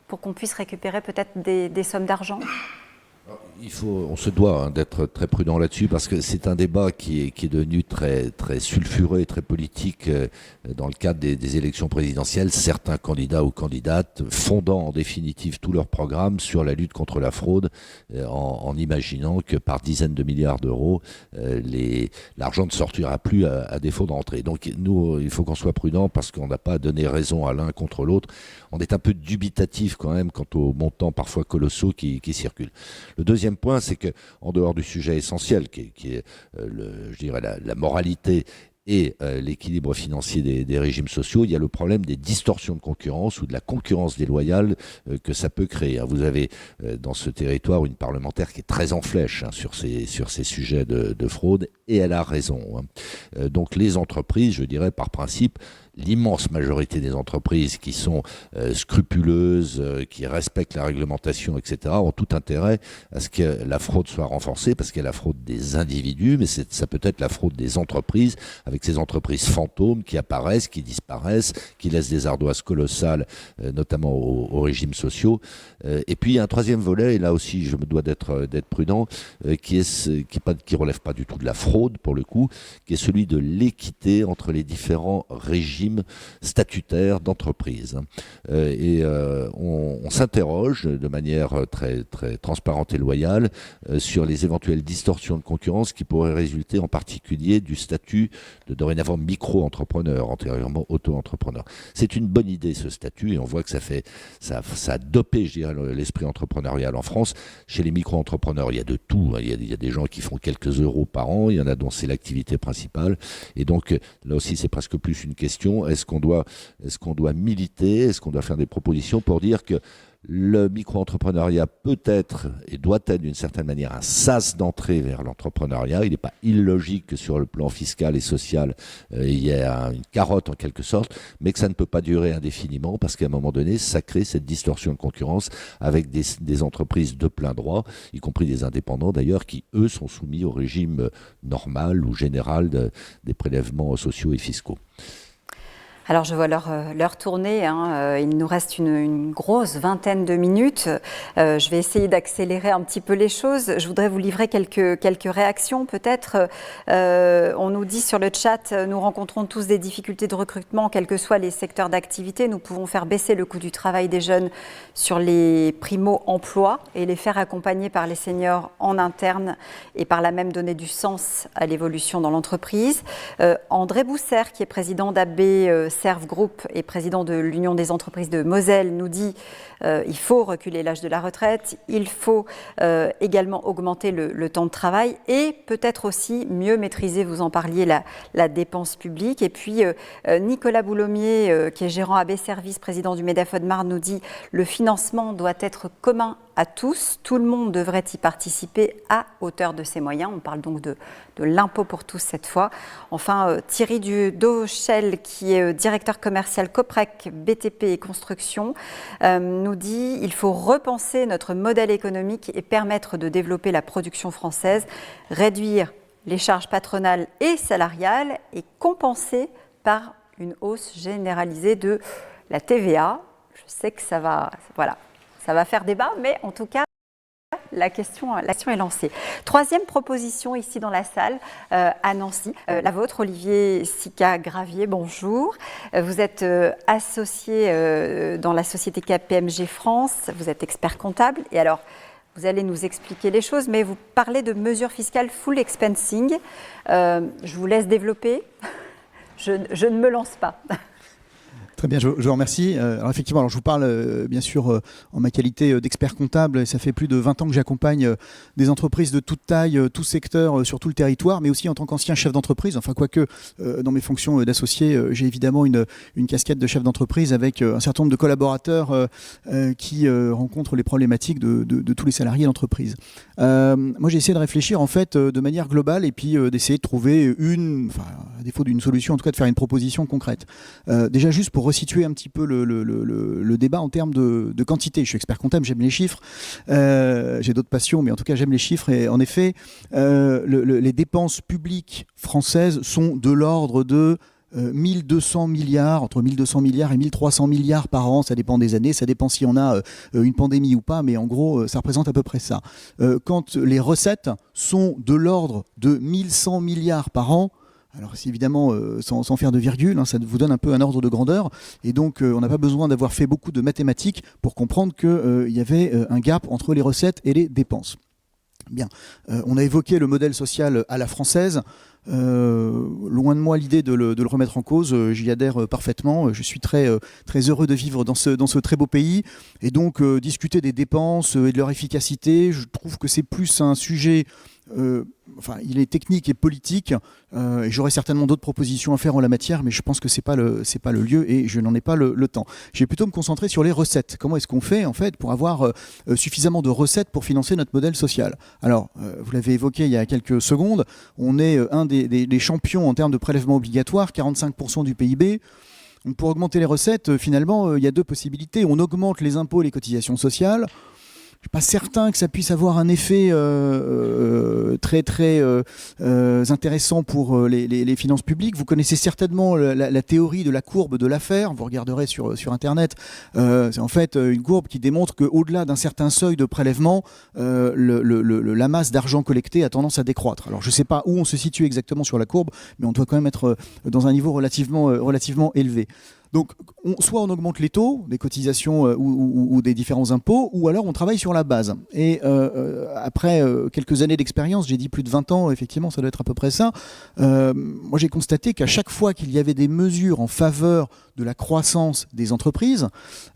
qu'on puisse récupérer peut-être des sommes d'argent. On se doit d'être très prudent là-dessus parce que c'est un débat qui est devenu très, très sulfureux et très politique dans le cadre des élections présidentielles. Certains candidats ou candidates fondant en définitive tout leur programme sur la lutte contre la fraude en imaginant que par dizaines de milliards d'euros, l'argent ne sortira plus à défaut d'entrée. Donc nous, il faut qu'on soit prudent parce qu'on n'a pas donné raison à l'un contre l'autre. On est un peu dubitatif quand même quant aux montants parfois colossaux qui circulent. Le deuxième point, c'est qu'en dehors du sujet essentiel, qui est la moralité et l'équilibre financier des régimes sociaux, il y a le problème des distorsions de concurrence ou de la concurrence déloyale que ça peut créer. Vous avez dans ce territoire une parlementaire qui est très en flèche sur ces sujets de fraude, et elle a raison. Donc les entreprises, je dirais par principe, l'immense majorité des entreprises qui sont scrupuleuses, qui respectent la réglementation, etc., ont tout intérêt à ce que la fraude soit renforcée, parce qu'il y a la fraude des individus, mais ça peut être la fraude des entreprises, avec ces entreprises fantômes qui apparaissent, qui disparaissent, qui laissent des ardoises colossales, notamment aux régimes sociaux. Et puis il y a un troisième volet, et là aussi je me dois d'être prudent, qui relève pas du tout de la fraude pour le coup, qui est celui de l'équité entre les différents régimes statutaires d'entreprise. On s'interroge de manière très, très transparente et loyale sur les éventuelles distorsions de concurrence qui pourraient résulter en particulier du statut de dorénavant micro-entrepreneur, antérieurement auto-entrepreneur. C'est une bonne idée ce statut, et on voit que ça a dopé, je dirais, l'esprit entrepreneurial en France. Chez les micro-entrepreneurs, il y a de tout. Il y a des gens qui font quelques euros par an, il y en a dont c'est l'activité principale. Et donc là aussi, c'est presque plus une question. Est-ce qu'on doit militer? Est-ce qu'on doit faire des propositions pour dire que le micro-entrepreneuriat peut être et doit être d'une certaine manière un sas d'entrée vers l'entrepreneuriat? Il n'est pas illogique que sur le plan fiscal et social, il y ait une carotte en quelque sorte, mais que ça ne peut pas durer indéfiniment parce qu'à un moment donné, ça crée cette distorsion de concurrence avec des entreprises de plein droit, y compris des indépendants d'ailleurs, qui eux sont soumis au régime normal ou général des prélèvements sociaux et fiscaux. Alors je vois l'heure tourner, hein. Il nous reste une grosse vingtaine de minutes. Je vais essayer d'accélérer un petit peu les choses. Je voudrais vous livrer quelques réactions peut-être. On nous dit sur le chat, nous rencontrons tous des difficultés de recrutement, quels que soient les secteurs d'activité. Nous pouvons faire baisser le coût du travail des jeunes sur les primo-emplois et les faire accompagner par les seniors en interne et par là même donner du sens à l'évolution dans l'entreprise. André Bousser, qui est président d'AB Serve Group et président de l'Union des entreprises de Moselle, nous dit il faut reculer l'âge de la retraite, il faut également augmenter le temps de travail et peut-être aussi mieux maîtriser, vous en parliez, la dépense publique. Et puis Nicolas Boulomier, qui est gérant AB Service, président du MEDEF Aude-Marne, nous dit le financement doit être commun à tous, tout le monde devrait y participer à hauteur de ses moyens. On parle donc de l'impôt pour tous cette fois. Enfin, Thierry Dauchel, qui est directeur commercial Coprec, BTP et Construction, nous dit il faut repenser notre modèle économique et permettre de développer la production française, réduire les charges patronales et salariales et compenser par une hausse généralisée de la TVA. Je sais que ça va faire débat, mais en tout cas, la question est lancée. Troisième proposition ici dans la salle, à Nancy, la vôtre, Olivier Sica-Gravier, bonjour. Vous êtes associé dans la société KPMG France, vous êtes expert comptable et alors vous allez nous expliquer les choses, mais vous parlez de mesures fiscales full expensing. Je vous laisse développer, je ne me lance pas. Très bien, je vous remercie. Alors effectivement, je vous parle bien sûr en ma qualité d'expert comptable. Ça fait plus de 20 ans que j'accompagne des entreprises de toute taille, tout secteur, sur tout le territoire, mais aussi en tant qu'ancien chef d'entreprise. Enfin, quoique dans mes fonctions d'associé, j'ai évidemment une casquette de chef d'entreprise avec un certain nombre de collaborateurs qui rencontrent les problématiques de tous les salariés d'entreprise. Moi, j'ai essayé de réfléchir en fait de manière globale et puis d'essayer de trouver à défaut d'une solution, en tout cas de faire une proposition concrète. Déjà juste pour resituer un petit peu le débat en termes de quantité. Je suis expert comptable, j'aime les chiffres, j'ai d'autres passions, mais en tout cas j'aime les chiffres. Et en effet, les dépenses publiques françaises sont de l'ordre de 1200 milliards, entre 1200 milliards et 1300 milliards par an, ça dépend des années, ça dépend si on a une pandémie ou pas, mais en gros, ça représente à peu près ça. Quand les recettes sont de l'ordre de 1100 milliards par an, alors c'est évidemment sans faire de virgule, hein, ça vous donne un peu un ordre de grandeur, et donc on n'a pas besoin d'avoir fait beaucoup de mathématiques pour comprendre qu'il y avait un gap entre les recettes et les dépenses. Bien, on a évoqué le modèle social à la française. Loin de moi l'idée de le remettre en cause, j'y adhère parfaitement, je suis très heureux de vivre dans ce très beau pays, et donc discuter des dépenses et de leur efficacité, je trouve que c'est plus un sujet il est technique et politique, et j'aurais certainement d'autres propositions à faire en la matière, mais je pense que c'est pas le lieu et je n'en ai pas le temps. Je vais plutôt me concentrer sur les recettes. Comment est-ce qu'on fait en fait pour avoir suffisamment de recettes pour financer notre modèle social? Alors, vous l'avez évoqué il y a quelques secondes, on est un des champions en termes de prélèvement obligatoire, 45% du PIB. Donc pour augmenter les recettes, finalement, il y a deux possibilités. On augmente les impôts et les cotisations sociales. Je ne suis pas certain que ça puisse avoir un effet très intéressant pour les finances publiques. Vous connaissez certainement la théorie de la courbe de l'affaire. Vous regarderez sur Internet. C'est en fait une courbe qui démontre qu'au-delà d'un certain seuil de prélèvement, la masse d'argent collecté a tendance à décroître. Alors je ne sais pas où on se situe exactement sur la courbe, mais on doit quand même être dans un niveau relativement élevé. Donc, soit on augmente les taux des cotisations ou des différents impôts, ou alors on travaille sur la base. Et après quelques années d'expérience, j'ai dit plus de 20 ans, effectivement, ça doit être à peu près ça, moi j'ai constaté qu'à chaque fois qu'il y avait des mesures en faveur de la croissance des entreprises,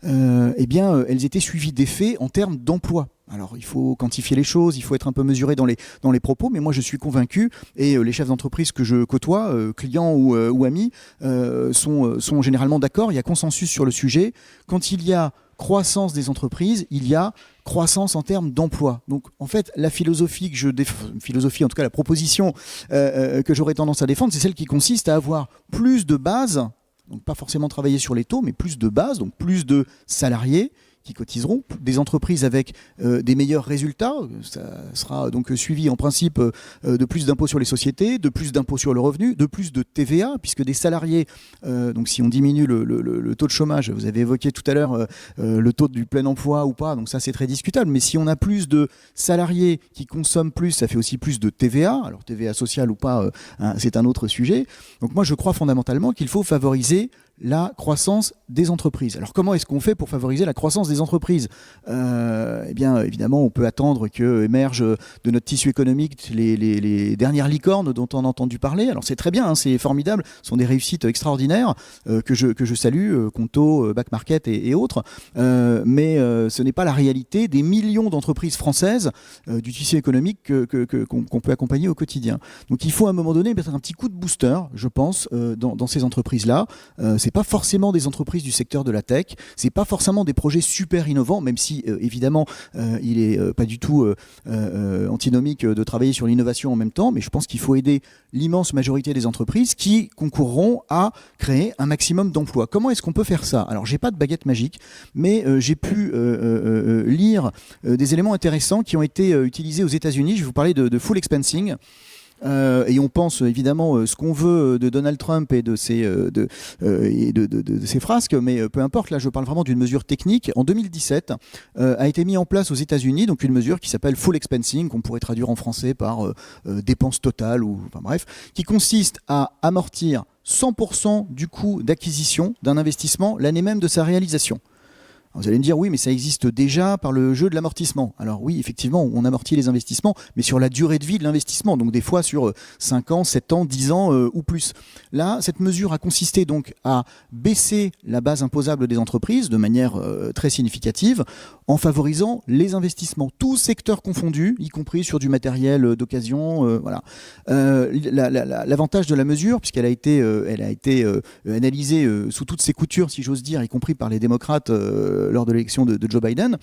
elles étaient suivies d'effets en termes d'emploi. Alors, il faut quantifier les choses, il faut être un peu mesuré dans les propos, mais moi je suis convaincu, et les chefs d'entreprise que je côtoie, clients ou amis, sont généralement d'accord, il y a consensus sur le sujet. Quand il y a croissance des entreprises, il y a croissance en termes d'emploi. Donc en fait, la philosophie en tout cas la proposition que j'aurais tendance à défendre, c'est celle qui consiste à avoir plus de bases, donc pas forcément travailler sur les taux, mais plus de bases, donc plus de salariés qui cotiseront, des entreprises avec des meilleurs résultats. Ça sera donc suivi en principe de plus d'impôts sur les sociétés, de plus d'impôts sur le revenu, de plus de TVA, puisque des salariés, donc si on diminue le taux de chômage, vous avez évoqué tout à l'heure le taux du plein emploi ou pas, donc ça c'est très discutable, mais si on a plus de salariés qui consomment plus, ça fait aussi plus de TVA, alors TVA sociale ou pas, c'est un autre sujet. Donc moi je crois fondamentalement qu'il faut favoriser la croissance des entreprises. Alors comment est-ce qu'on fait pour favoriser la croissance des entreprises ? Eh bien évidemment on peut attendre que émergent de notre tissu économique les dernières licornes dont on a entendu parler. Alors c'est très bien, hein, c'est formidable, ce sont des réussites extraordinaires que je salue, Conto, Back Market et autres, mais ce n'est pas la réalité des millions d'entreprises françaises du tissu économique qu'on peut accompagner au quotidien. Donc il faut à un moment donné mettre un petit coup de booster, je pense, dans ces entreprises-là. C'est pas forcément des entreprises du secteur de la tech, c'est pas forcément des projets super innovants, même si évidemment il est pas du tout antinomique de travailler sur l'innovation en même temps, mais je pense qu'il faut aider l'immense majorité des entreprises qui concourront à créer un maximum d'emplois. Comment est-ce qu'on peut faire ça ? Alors j'ai pas de baguette magique, mais j'ai pu lire des éléments intéressants qui ont été utilisés aux États-Unis. Je vais vous parler de full expensing. Et on pense évidemment ce qu'on veut de Donald Trump et de ses frasques, mais peu importe, là je parle vraiment d'une mesure technique. En 2017 a été mis en place aux États-Unis donc une mesure qui s'appelle full expensing, qu'on pourrait traduire en français par dépense totale, ou enfin bref, qui consiste à amortir 100% du coût d'acquisition d'un investissement l'année même de sa réalisation. Vous allez me dire, oui, mais ça existe déjà par le jeu de l'amortissement. Alors oui, effectivement, on amortit les investissements, mais sur la durée de vie de l'investissement, donc des fois sur 5 ans, 7 ans, 10 ans ou plus. Là, cette mesure a consisté donc à baisser la base imposable des entreprises de manière très significative, en favorisant les investissements, tous secteurs confondus, y compris sur du matériel d'occasion. Voilà. L'avantage de la mesure, puisqu'elle a été analysée sous toutes ses coutures, si j'ose dire, y compris par les démocrates lors de l'élection de Joe Biden.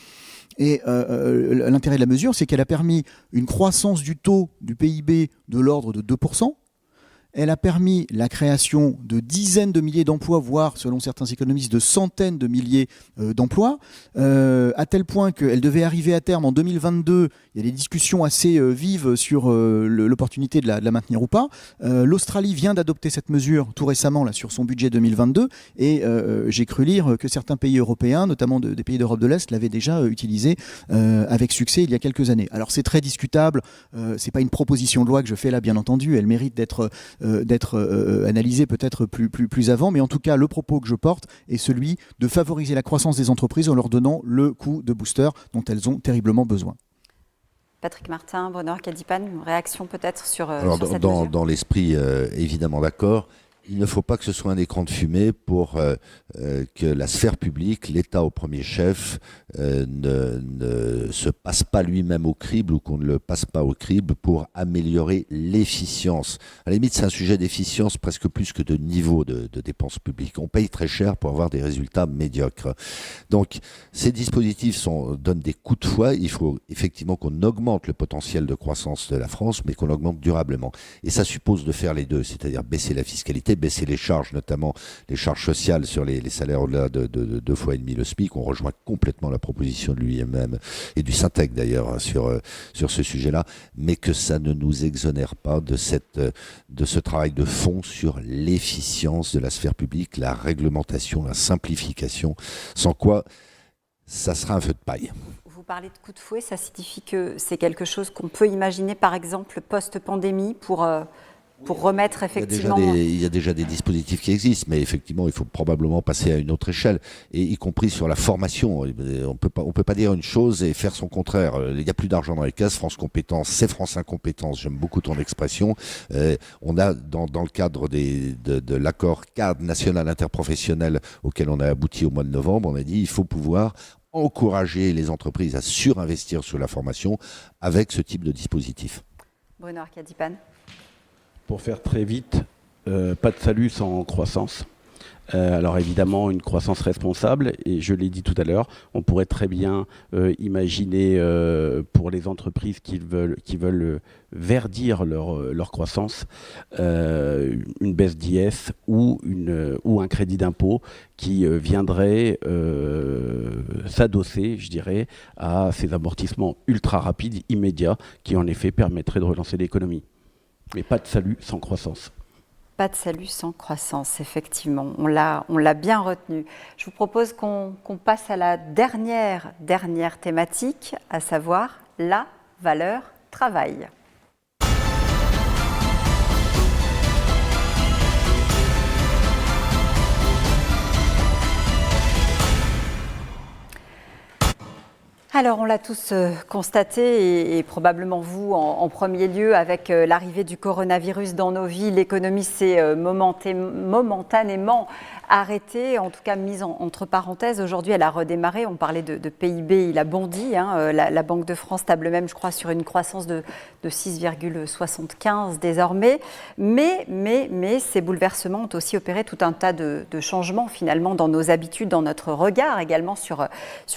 Et l'intérêt de la mesure, c'est qu'elle a permis une croissance du taux du PIB de l'ordre de 2%. Elle a permis la création de dizaines de milliers d'emplois, voire, selon certains économistes, de centaines de milliers d'emplois, à tel point qu'elle devait arriver à terme en 2022. Il y a des discussions assez vives sur l'opportunité de la maintenir ou pas. L'Australie vient d'adopter cette mesure tout récemment là, sur son budget 2022, et j'ai cru lire que certains pays européens, notamment des pays d'Europe de l'Est, l'avaient déjà utilisé avec succès il y a quelques années. Alors c'est très discutable, c'est pas une proposition de loi que je fais là, bien entendu, elle mérite d'être analysé peut-être plus avant, mais en tout cas le propos que je porte est celui de favoriser la croissance des entreprises en leur donnant le coup de booster dont elles ont terriblement besoin. Patrick Martin, Bruno Arcadipan, une réaction peut-être sur cette mesure ? Dans l'esprit, évidemment d'accord. Il ne faut pas que ce soit un écran de fumée pour que la sphère publique, l'État au premier chef, ne se passe pas lui-même au crible, ou qu'on ne le passe pas au crible pour améliorer l'efficience. À la limite, c'est un sujet d'efficience presque plus que de niveau de dépenses publiques. On paye très cher pour avoir des résultats médiocres. Donc, ces dispositifs donnent des coups de fouet. Il faut effectivement qu'on augmente le potentiel de croissance de la France, mais qu'on l'augmente durablement. Et ça suppose de faire les deux, c'est-à-dire baisser la fiscalité, baisser les charges, notamment les charges sociales sur les salaires au-delà de 2,5 fois le SMIC. On rejoint complètement la proposition de l'UIMM et du Syntec d'ailleurs hein, sur ce sujet-là, mais que ça ne nous exonère pas de ce travail de fond sur l'efficience de la sphère publique, la réglementation, la simplification, sans quoi ça sera un feu de paille. Vous parlez de coup de fouet, ça signifie que c'est quelque chose qu'on peut imaginer par exemple post-pandémie pour remettre effectivement... Il y a déjà des dispositifs qui existent, mais effectivement, il faut probablement passer à une autre échelle, et y compris sur la formation. On peut pas dire une chose et faire son contraire. Il n'y a plus d'argent dans les caisses. France Compétences, c'est France Incompétence. J'aime beaucoup ton expression. On a, dans le cadre de l'accord cadre national interprofessionnel auquel on a abouti au mois de novembre, on a dit il faut pouvoir encourager les entreprises à surinvestir sur la formation avec ce type de dispositif. Bruno Arcadipan. Pour faire très vite, pas de salut sans croissance. Alors évidemment, une croissance responsable, et je l'ai dit tout à l'heure, on pourrait très bien imaginer pour les entreprises qui veulent verdir leur croissance, une baisse d'IS ou un crédit d'impôt qui viendrait s'adosser, je dirais, à ces amortissements ultra rapides, immédiats, qui en effet permettraient de relancer l'économie. Mais pas de salut sans croissance. Pas de salut sans croissance, effectivement. On l'a bien retenu. Je vous propose qu'on passe à la dernière thématique, à savoir la valeur travail. Alors, on l'a tous constaté, et probablement vous en premier lieu, avec l'arrivée du coronavirus dans nos vies, l'économie s'est momentanément arrêtée, en tout cas mise entre parenthèses. Aujourd'hui, elle a redémarré. On parlait de PIB, il a bondi. La Banque de France table même, je crois, sur une croissance de 6,75 désormais. Mais ces bouleversements ont aussi opéré tout un tas de changements, finalement, dans nos habitudes, dans notre regard également sur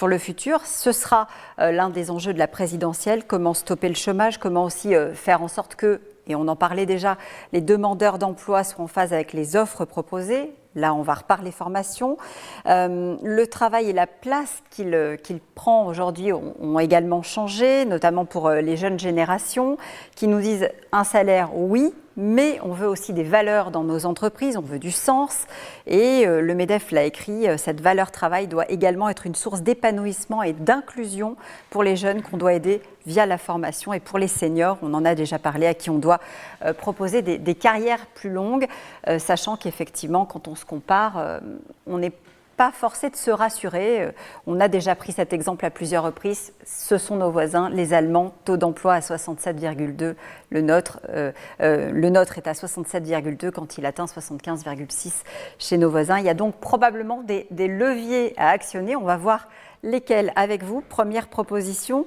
le futur. Ce sera l'un des enjeux de la présidentielle, comment stopper le chômage, comment aussi faire en sorte que, et on en parlait déjà, les demandeurs d'emploi soient en phase avec les offres proposées. Là, on va reparler formation. Le travail et la place qu'il prend aujourd'hui ont également changé, notamment pour les jeunes générations qui nous disent un salaire, oui, mais on veut aussi des valeurs dans nos entreprises, on veut du sens. Et le MEDEF l'a écrit, cette valeur travail doit également être une source d'épanouissement et d'inclusion pour les jeunes qu'on doit aider via la formation. Et pour les seniors, on en a déjà parlé, à qui on doit proposer des carrières plus longues, sachant qu'effectivement, quand on se compare, on n'est pas forcé de se rassurer. On a déjà pris cet exemple à plusieurs reprises. Ce sont nos voisins, les Allemands, taux d'emploi à 67,2. Le nôtre est à 67,2 quand il atteint 75,6 chez nos voisins. Il y a donc probablement des leviers à actionner. On va voir lesquels avec vous. Première proposition.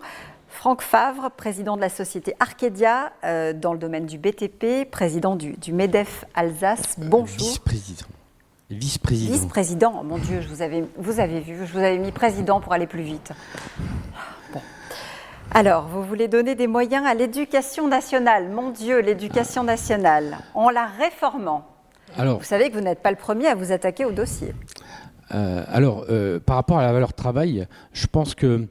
Franck Favre, président de la société Arcadia dans le domaine du BTP, président du MEDEF Alsace. Bonjour. Vice-président. Vice-président, oh mon Dieu, vous avez vu, je vous avais mis président pour aller plus vite. Bon. Alors, vous voulez donner des moyens à l'éducation nationale. Mon Dieu, l'éducation nationale, en la réformant. Alors, vous savez que vous n'êtes pas le premier à vous attaquer au dossier. Par rapport à la valeur travail, je pense que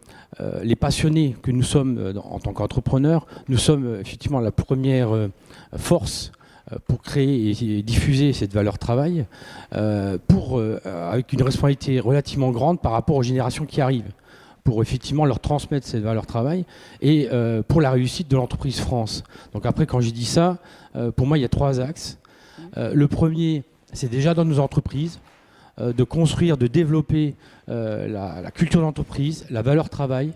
les passionnés que nous sommes en tant qu'entrepreneurs, nous sommes effectivement la première force pour créer et diffuser cette valeur travail, avec une responsabilité relativement grande par rapport aux générations qui arrivent, pour effectivement leur transmettre cette valeur travail et pour la réussite de l'entreprise France. Donc après, quand j'ai dit ça, pour moi, il y a 3 axes. Le premier, c'est déjà dans nos entreprises, de construire, de développer la culture d'entreprise, la valeur travail,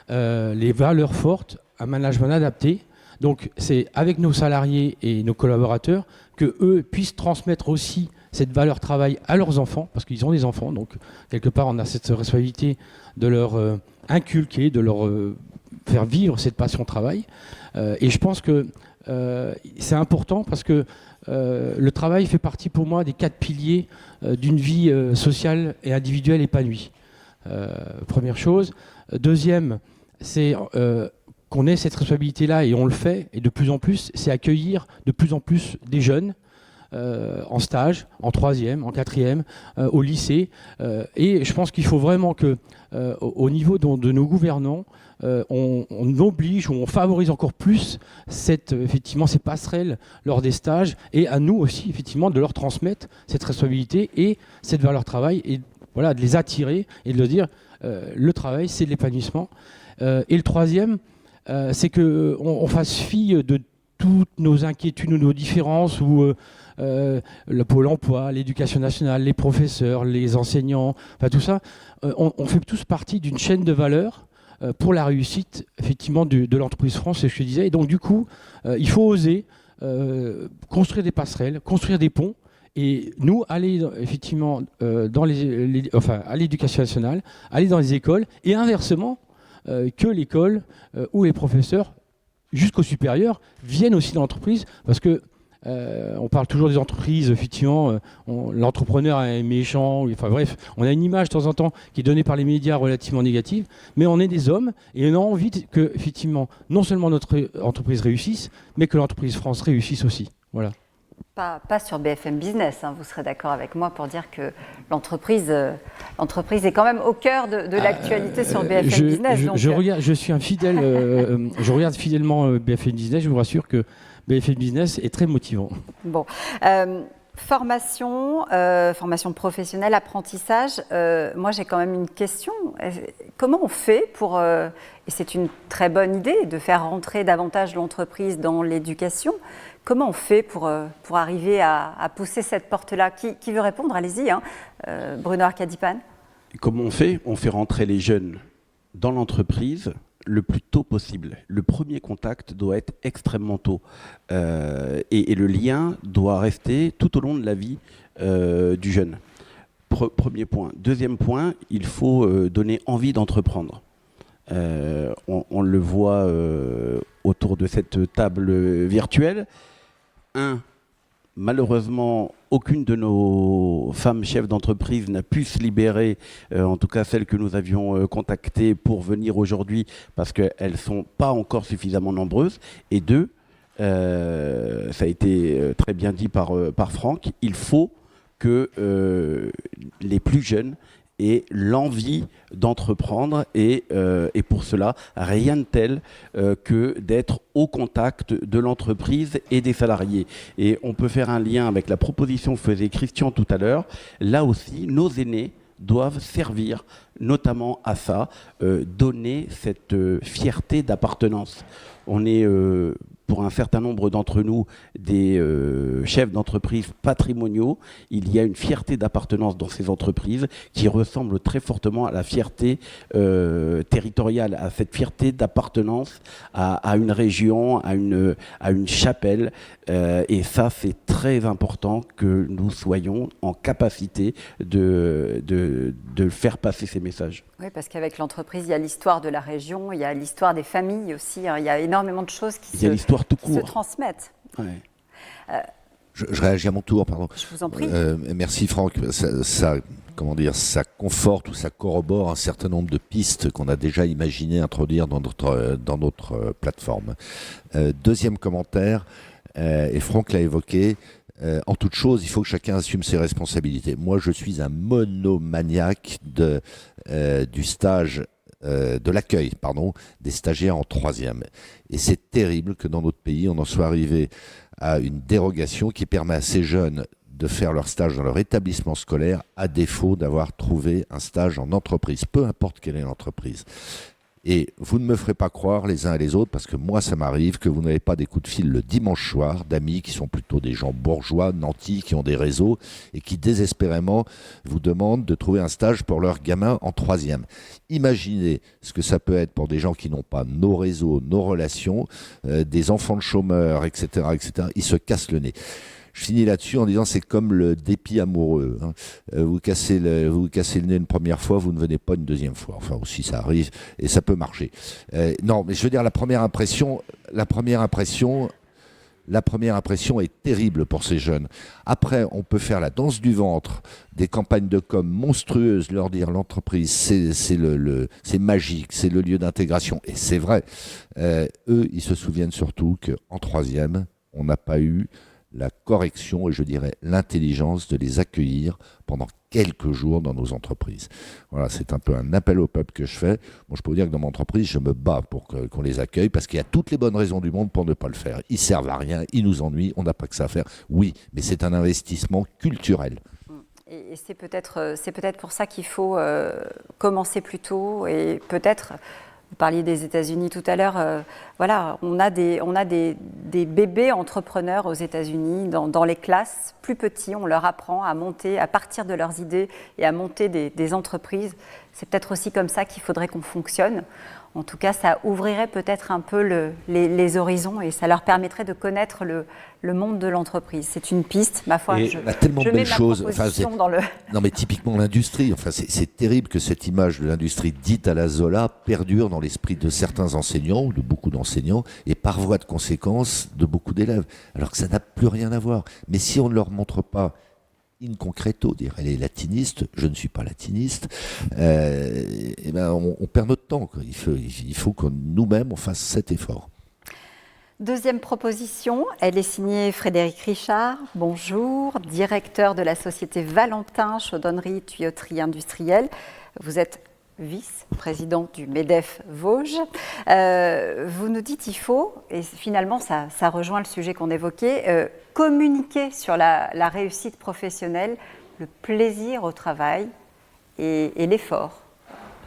les valeurs fortes, un management adapté. Donc c'est avec nos salariés et nos collaborateurs qu'eux puissent transmettre aussi cette valeur travail à leurs enfants, parce qu'ils ont des enfants, donc quelque part on a cette responsabilité de leur inculquer, de leur faire vivre cette passion travail. Et je pense que c'est important parce que le travail fait partie pour moi des 4 piliers d'une vie sociale et individuelle épanouie. Première chose. Deuxième, c'est qu'on ait cette responsabilité-là, et on le fait, et de plus en plus, c'est accueillir de plus en plus des jeunes en stage, en 3e, en 4e, au lycée. Et je pense qu'il faut vraiment que, au niveau de nos gouvernants, on oblige ou on favorise encore plus effectivement ces passerelles lors des stages, et à nous aussi effectivement de leur transmettre cette responsabilité et cette valeur travail, et voilà, de les attirer et de leur dire le travail c'est de l'épanouissement. Et le 3e, c'est qu'on fasse fi de toutes nos inquiétudes ou nos différences, ou le pôle emploi, l'éducation nationale, les professeurs, les enseignants, enfin tout ça, on fait tous partie d'une chaîne de valeur pour la réussite effectivement de l'entreprise France, c'est ce que je disais. Et donc du coup, il faut oser construire des passerelles, construire des ponts, et nous aller effectivement à l'éducation nationale, aller dans les écoles, et inversement que l'école ou les professeurs jusqu'au supérieur viennent aussi dans l'entreprise, parce que On parle toujours des entreprises, effectivement, l'entrepreneur est méchant, enfin bref, on a une image de temps en temps qui est donnée par les médias relativement négative, mais on est des hommes et on a envie que, effectivement, non seulement notre entreprise réussisse, mais que l'entreprise France réussisse aussi. Voilà. Pas sur BFM Business, hein. Vous serez d'accord avec moi pour dire que l'entreprise est quand même au cœur de l'actualité sur BFM Business. Je suis un fidèle, je regarde fidèlement BFM Business, je vous rassure que BFM Business est très motivant. Bon. Formation professionnelle, apprentissage. Moi, j'ai quand même une question. Comment on fait pour, et c'est une très bonne idée, de faire rentrer davantage l'entreprise dans l'éducation. Comment on fait pour arriver à pousser cette porte-là? Qui veut répondre? Allez-y, hein. Bruno Arcadipane. Comment on fait? On fait rentrer les jeunes dans l'entreprise le plus tôt possible. Le premier contact doit être extrêmement tôt. Et le lien doit rester tout au long de la vie du jeune. Premier point. Deuxième point, il faut donner envie d'entreprendre. On le voit autour de cette table virtuelle. Malheureusement, aucune de nos femmes chefs d'entreprise n'a pu se libérer, en tout cas celles que nous avions contactées pour venir aujourd'hui, parce qu'elles ne sont pas encore suffisamment nombreuses. Et deux, ça a été très bien dit par Franck, il faut que les plus jeunes aient l'envie d'entreprendre et pour cela, rien de tel que d'être au contact de l'entreprise et des salariés. Et on peut faire un lien avec la proposition que faisait Christian tout à l'heure. Là aussi, nos aînés doivent servir notamment à ça, donner cette fierté d'appartenance. On est, pour un certain nombre d'entre nous, des chefs d'entreprise patrimoniaux. Il y a une fierté d'appartenance dans ces entreprises qui ressemble très fortement à la fierté territoriale, à cette fierté d'appartenance à une région, à une chapelle. Et ça, c'est très important que nous soyons en capacité de faire passer ces messages. Oui, parce qu'avec l'entreprise, il y a l'histoire de la région, il y a l'histoire des familles aussi. Hein. Il y a énormément de choses qui se transmettent. Ouais. Je réagis à mon tour, pardon. Je vous en prie. Merci Franck. Ça conforte ou ça corrobore un certain nombre de pistes qu'on a déjà imaginé introduire dans notre plateforme. Deuxième commentaire, et Franck l'a évoqué, en toute chose, il faut que chacun assume ses responsabilités. Moi, je suis un monomaniaque du stage, de l'accueil, des stagiaires en troisième. Et c'est terrible que dans notre pays, on en soit arrivé à une dérogation qui permet à ces jeunes de faire leur stage dans leur établissement scolaire à défaut d'avoir trouvé un stage en entreprise, peu importe quelle est l'entreprise. Et vous ne me ferez pas croire les uns et les autres, parce que moi ça m'arrive que vous n'avez pas des coups de fil le dimanche soir d'amis qui sont plutôt des gens bourgeois, nantis, qui ont des réseaux et qui désespérément vous demandent de trouver un stage pour leur gamin en troisième. Imaginez ce que ça peut être pour des gens qui n'ont pas nos réseaux, nos relations, des enfants de chômeurs, etc., etc. Ils se cassent le nez. Je finis là-dessus en disant c'est comme le dépit amoureux. Hein. Vous cassez le nez une première fois, vous ne venez pas une deuxième fois. Enfin aussi ça arrive et ça peut marcher. Non, mais je veux dire la première impression est terrible pour ces jeunes. Après, on peut faire la danse du ventre, des campagnes de com monstrueuses, leur dire l'entreprise c'est magique, c'est le lieu d'intégration et c'est vrai. Eux, ils se souviennent surtout qu'en troisième, on n'a pas eu la correction et je dirais l'intelligence de les accueillir pendant quelques jours dans nos entreprises. Voilà, c'est un peu un appel au peuple que je fais. Bon, je peux vous dire que dans mon entreprise, je me bats pour qu'on les accueille parce qu'il y a toutes les bonnes raisons du monde pour ne pas le faire. Ils servent à rien, ils nous ennuient, on n'a pas que ça à faire. Oui, mais c'est un investissement culturel. Et c'est peut-être pour ça qu'il faut commencer plus tôt et peut-être... Vous parliez des États-Unis tout à l'heure. Voilà, on a des bébés entrepreneurs aux États-Unis dans les classes plus petits. On leur apprend à monter, à partir de leurs idées et à monter des entreprises. C'est peut-être aussi comme ça qu'il faudrait qu'on fonctionne. En tout cas, ça ouvrirait peut-être un peu les horizons et ça leur permettrait de connaître le monde de l'entreprise. C'est une piste, ma foi. Il y a tellement de belles choses. Dans le... Non, mais typiquement l'industrie. Enfin, c'est terrible que cette image de l'industrie dite à la Zola perdure dans l'esprit de certains enseignants, ou de beaucoup d'enseignants, et par voie de conséquence de beaucoup d'élèves. Alors que ça n'a plus rien à voir. Mais si on ne leur montre pas in concreto, diraient les latinistes, je ne suis pas latiniste, et ben on perd notre temps, quoi. Il faut que nous-mêmes on fasse cet effort. Deuxième proposition, elle est signée Frédéric Richard, bonjour, directeur de la société Valentin, chaudronnerie, tuyauterie industrielle. Vous êtes vice-président du MEDEF Vosges. Vous nous dites il faut, et finalement ça rejoint le sujet qu'on évoquait, communiquer sur la réussite professionnelle, le plaisir au travail et l'effort.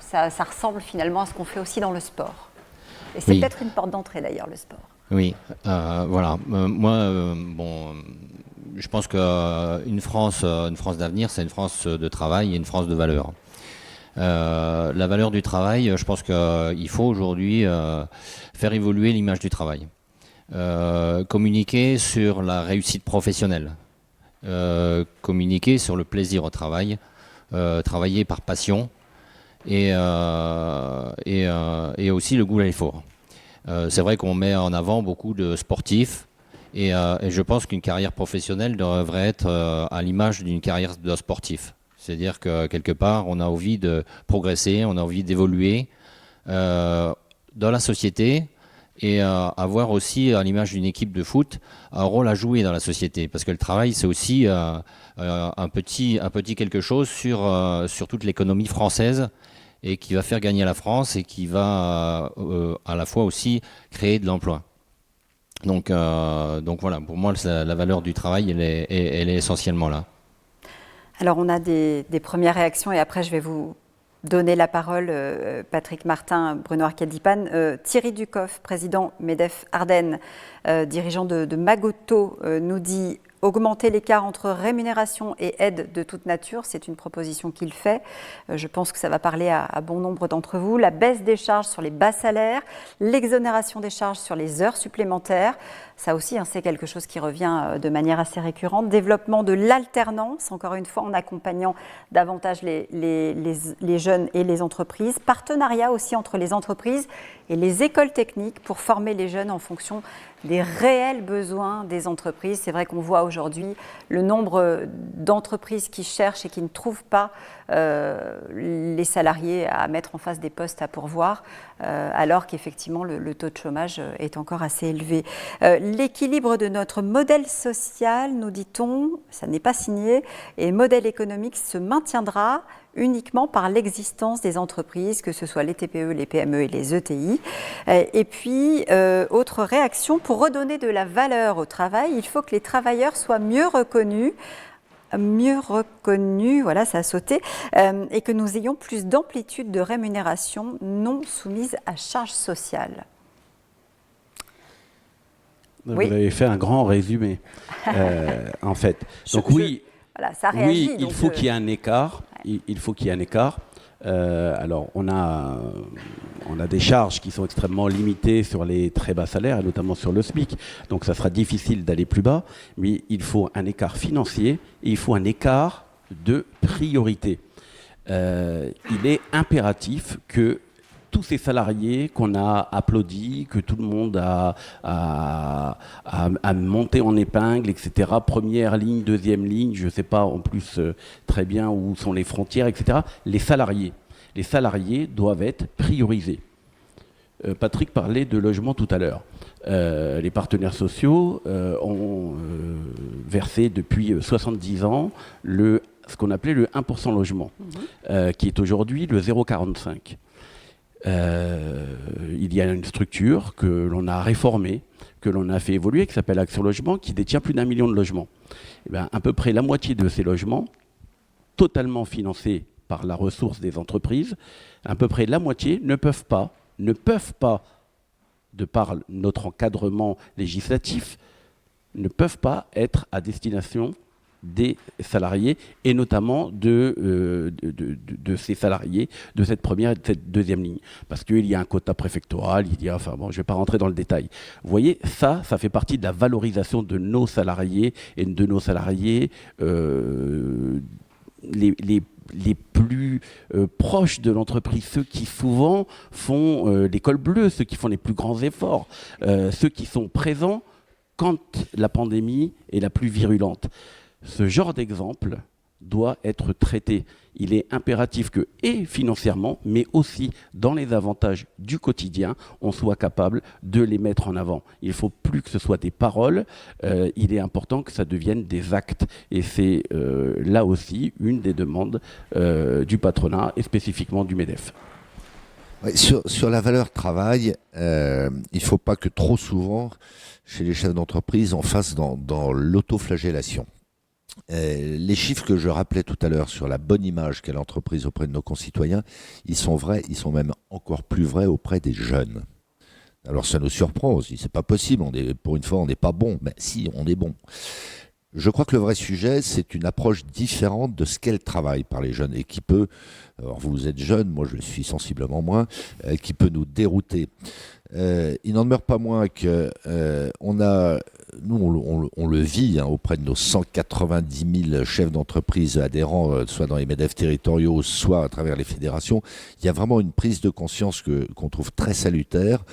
Ça ressemble finalement à ce qu'on fait aussi dans le sport. Et c'est peut-être une porte d'entrée d'ailleurs, le sport. Oui, voilà. Moi, je pense qu'une France d'avenir, c'est une France de travail et une France de valeur. La valeur du travail, je pense qu'il faut aujourd'hui faire évoluer l'image du travail. Communiquer sur la réussite professionnelle, communiquer sur le plaisir au travail, travailler par passion et aussi le goût à l'effort. C'est vrai qu'on met en avant beaucoup de sportifs et je pense qu'une carrière professionnelle devrait être à l'image d'une carrière de sportif. C'est-à-dire que quelque part, on a envie de progresser, on a envie d'évoluer dans la société et avoir aussi, à l'image d'une équipe de foot, un rôle à jouer dans la société. Parce que le travail, c'est aussi un petit quelque chose sur toute l'économie française et qui va faire gagner la France et qui va à la fois aussi créer de l'emploi. Donc voilà, pour moi, la valeur du travail, elle est essentiellement là. Alors on a des premières réactions et après je vais vous donner la parole, Patrick Martin, Bruno Arcadipan. Thierry Ducoff, président MEDEF Ardennes, dirigeant de Magoto, nous dit « Augmenter l'écart entre rémunération et aide de toute nature », c'est une proposition qu'il fait. Je pense que ça va parler à bon nombre d'entre vous. La baisse des charges sur les bas salaires, l'exonération des charges sur les heures supplémentaires, ça aussi, c'est quelque chose qui revient de manière assez récurrente. Développement de l'alternance, encore une fois, en accompagnant davantage les jeunes et les entreprises. Partenariat aussi entre les entreprises et les écoles techniques pour former les jeunes en fonction des réels besoins des entreprises. C'est vrai qu'on voit aujourd'hui le nombre d'entreprises qui cherchent et qui ne trouvent pas les salariés à mettre en face des postes à pourvoir, alors qu'effectivement le taux de chômage est encore assez élevé. L'équilibre de notre modèle social, nous dit-on, ça n'est pas signé, et modèle économique se maintiendra uniquement par l'existence des entreprises, que ce soit les TPE, les PME et les ETI. Et puis, autre réaction, pour redonner de la valeur au travail, il faut que les travailleurs soient mieux reconnus, voilà, ça a sauté, et que nous ayons plus d'amplitude de rémunération non soumise à charge sociale. Vous avez fait un grand résumé, en fait. Donc voilà, ça réagit, il faut qu'il y ait un écart. Il faut qu'il y ait un écart. Alors, on a des charges qui sont extrêmement limitées sur les très bas salaires, et notamment sur le SMIC. Donc, ça sera difficile d'aller plus bas. Mais il faut un écart financier et il faut un écart de priorité. Il est impératif que tous ces salariés qu'on a applaudis, que tout le monde a monté en épingle, etc. Première ligne, deuxième ligne, je ne sais pas en plus très bien où sont les frontières, etc. Les salariés doivent être priorisés. Patrick parlait de logement tout à l'heure. Les partenaires sociaux ont versé depuis 70 ans ce qu'on appelait le 1% logement, qui est aujourd'hui le 0,45. Il y a une structure que l'on a réformée, que l'on a fait évoluer, qui s'appelle Action Logement, qui détient plus d'1 million de logements. Et bien, à peu près la moitié de ces logements, totalement financés par la ressource des entreprises, à peu près la moitié ne peuvent pas, de par notre encadrement législatif, ne peuvent pas être à destination des salariés et notamment de ces salariés de cette première et de cette deuxième ligne. Parce qu'il y a un quota préfectoral, je ne vais pas rentrer dans le détail. Vous voyez, ça fait partie de la valorisation de nos salariés et de nos salariés les plus proches de l'entreprise, ceux qui souvent font l'école bleue, ceux qui font les plus grands efforts, ceux qui sont présents quand la pandémie est la plus virulente. Ce genre d'exemple doit être traité. Il est impératif que, et financièrement, mais aussi dans les avantages du quotidien, on soit capable de les mettre en avant. Il ne faut plus que ce soit des paroles, il est important que ça devienne des actes. Et c'est là aussi une des demandes du patronat et spécifiquement du MEDEF. Ouais, sur la valeur travail, il ne faut pas que trop souvent, chez les chefs d'entreprise, on fasse dans l'autoflagellation. Les chiffres que je rappelais tout à l'heure sur la bonne image qu'a l'entreprise auprès de nos concitoyens, ils sont vrais, ils sont même encore plus vrais auprès des jeunes. Alors ça nous surprend, on se dit c'est pas possible, pour une fois on n'est pas bon. Mais si, on est bon. Je crois que le vrai sujet, c'est une approche différente de ce qu'est le travail par les jeunes et qui peut, alors vous êtes jeune, moi je le suis sensiblement moins, qui peut nous dérouter. Il n'en demeure pas moins que on le vit auprès de nos 190 000 chefs d'entreprise adhérents, soit dans les MEDEF territoriaux, soit à travers les fédérations. Il y a vraiment une prise de conscience qu'on trouve très salutaire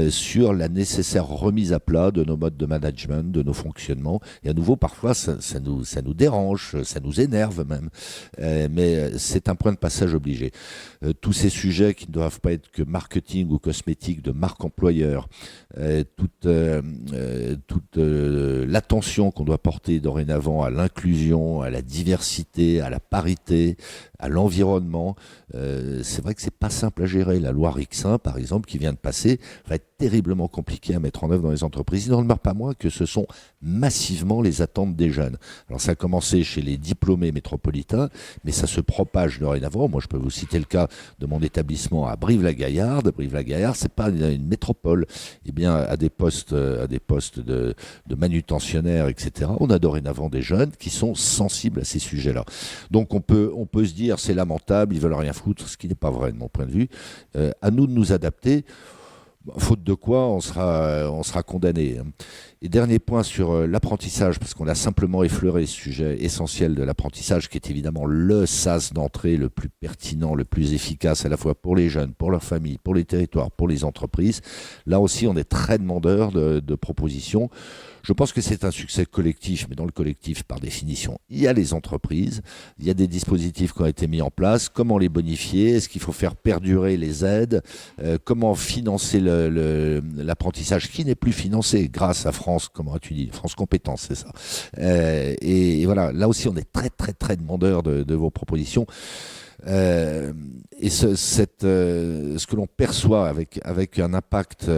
sur la nécessaire remise à plat de nos modes de management, de nos fonctionnements. Et à nouveau, parfois, ça nous dérange, ça nous énerve même. Mais c'est un point de passage obligé. Tous ces sujets qui ne doivent pas être que marketing ou cosmétique, de marque employeur, toute l'attention qu'on doit porter dorénavant à l'inclusion, à la diversité, à la parité, à l'environnement, c'est vrai que c'est pas simple à gérer. La loi Rixin, par exemple, qui vient de passer, va être terriblement compliquée à mettre en œuvre dans les entreprises. Il n'en demeure pas moins que ce sont massivement les attentes des jeunes. Alors ça a commencé chez les diplômés métropolitains, mais ça se propage dorénavant. Moi, je peux vous citer le cas de mon établissement à Brive-la-Gaillarde. Brive-la-Gaillarde, c'est pas une métropole. Eh bien, à des postes de manutentionnaires, etc., on a dorénavant des jeunes qui sont sensibles à ces sujets-là. Donc on peut se dire c'est lamentable, ils veulent rien foutre, ce qui n'est pas vrai de mon point de vue. À nous de nous adapter, faute de quoi on sera condamné. Et dernier point sur l'apprentissage, parce qu'on a simplement effleuré ce sujet essentiel de l'apprentissage, qui est évidemment le sas d'entrée le plus pertinent, le plus efficace à la fois pour les jeunes, pour leurs familles, pour les territoires, pour les entreprises. Là aussi, on est très demandeur de propositions. Je pense que c'est un succès collectif, mais dans le collectif, par définition, il y a les entreprises, il y a des dispositifs qui ont été mis en place. Comment les bonifier? Est-ce qu'il faut faire perdurer les aides? Comment financer l'apprentissage qui n'est plus financé grâce à France, comment as-tu dit? France Compétences, c'est ça. Et voilà, là aussi, on est très, très, très demandeur de vos propositions. Et ce que l'on perçoit avec un impact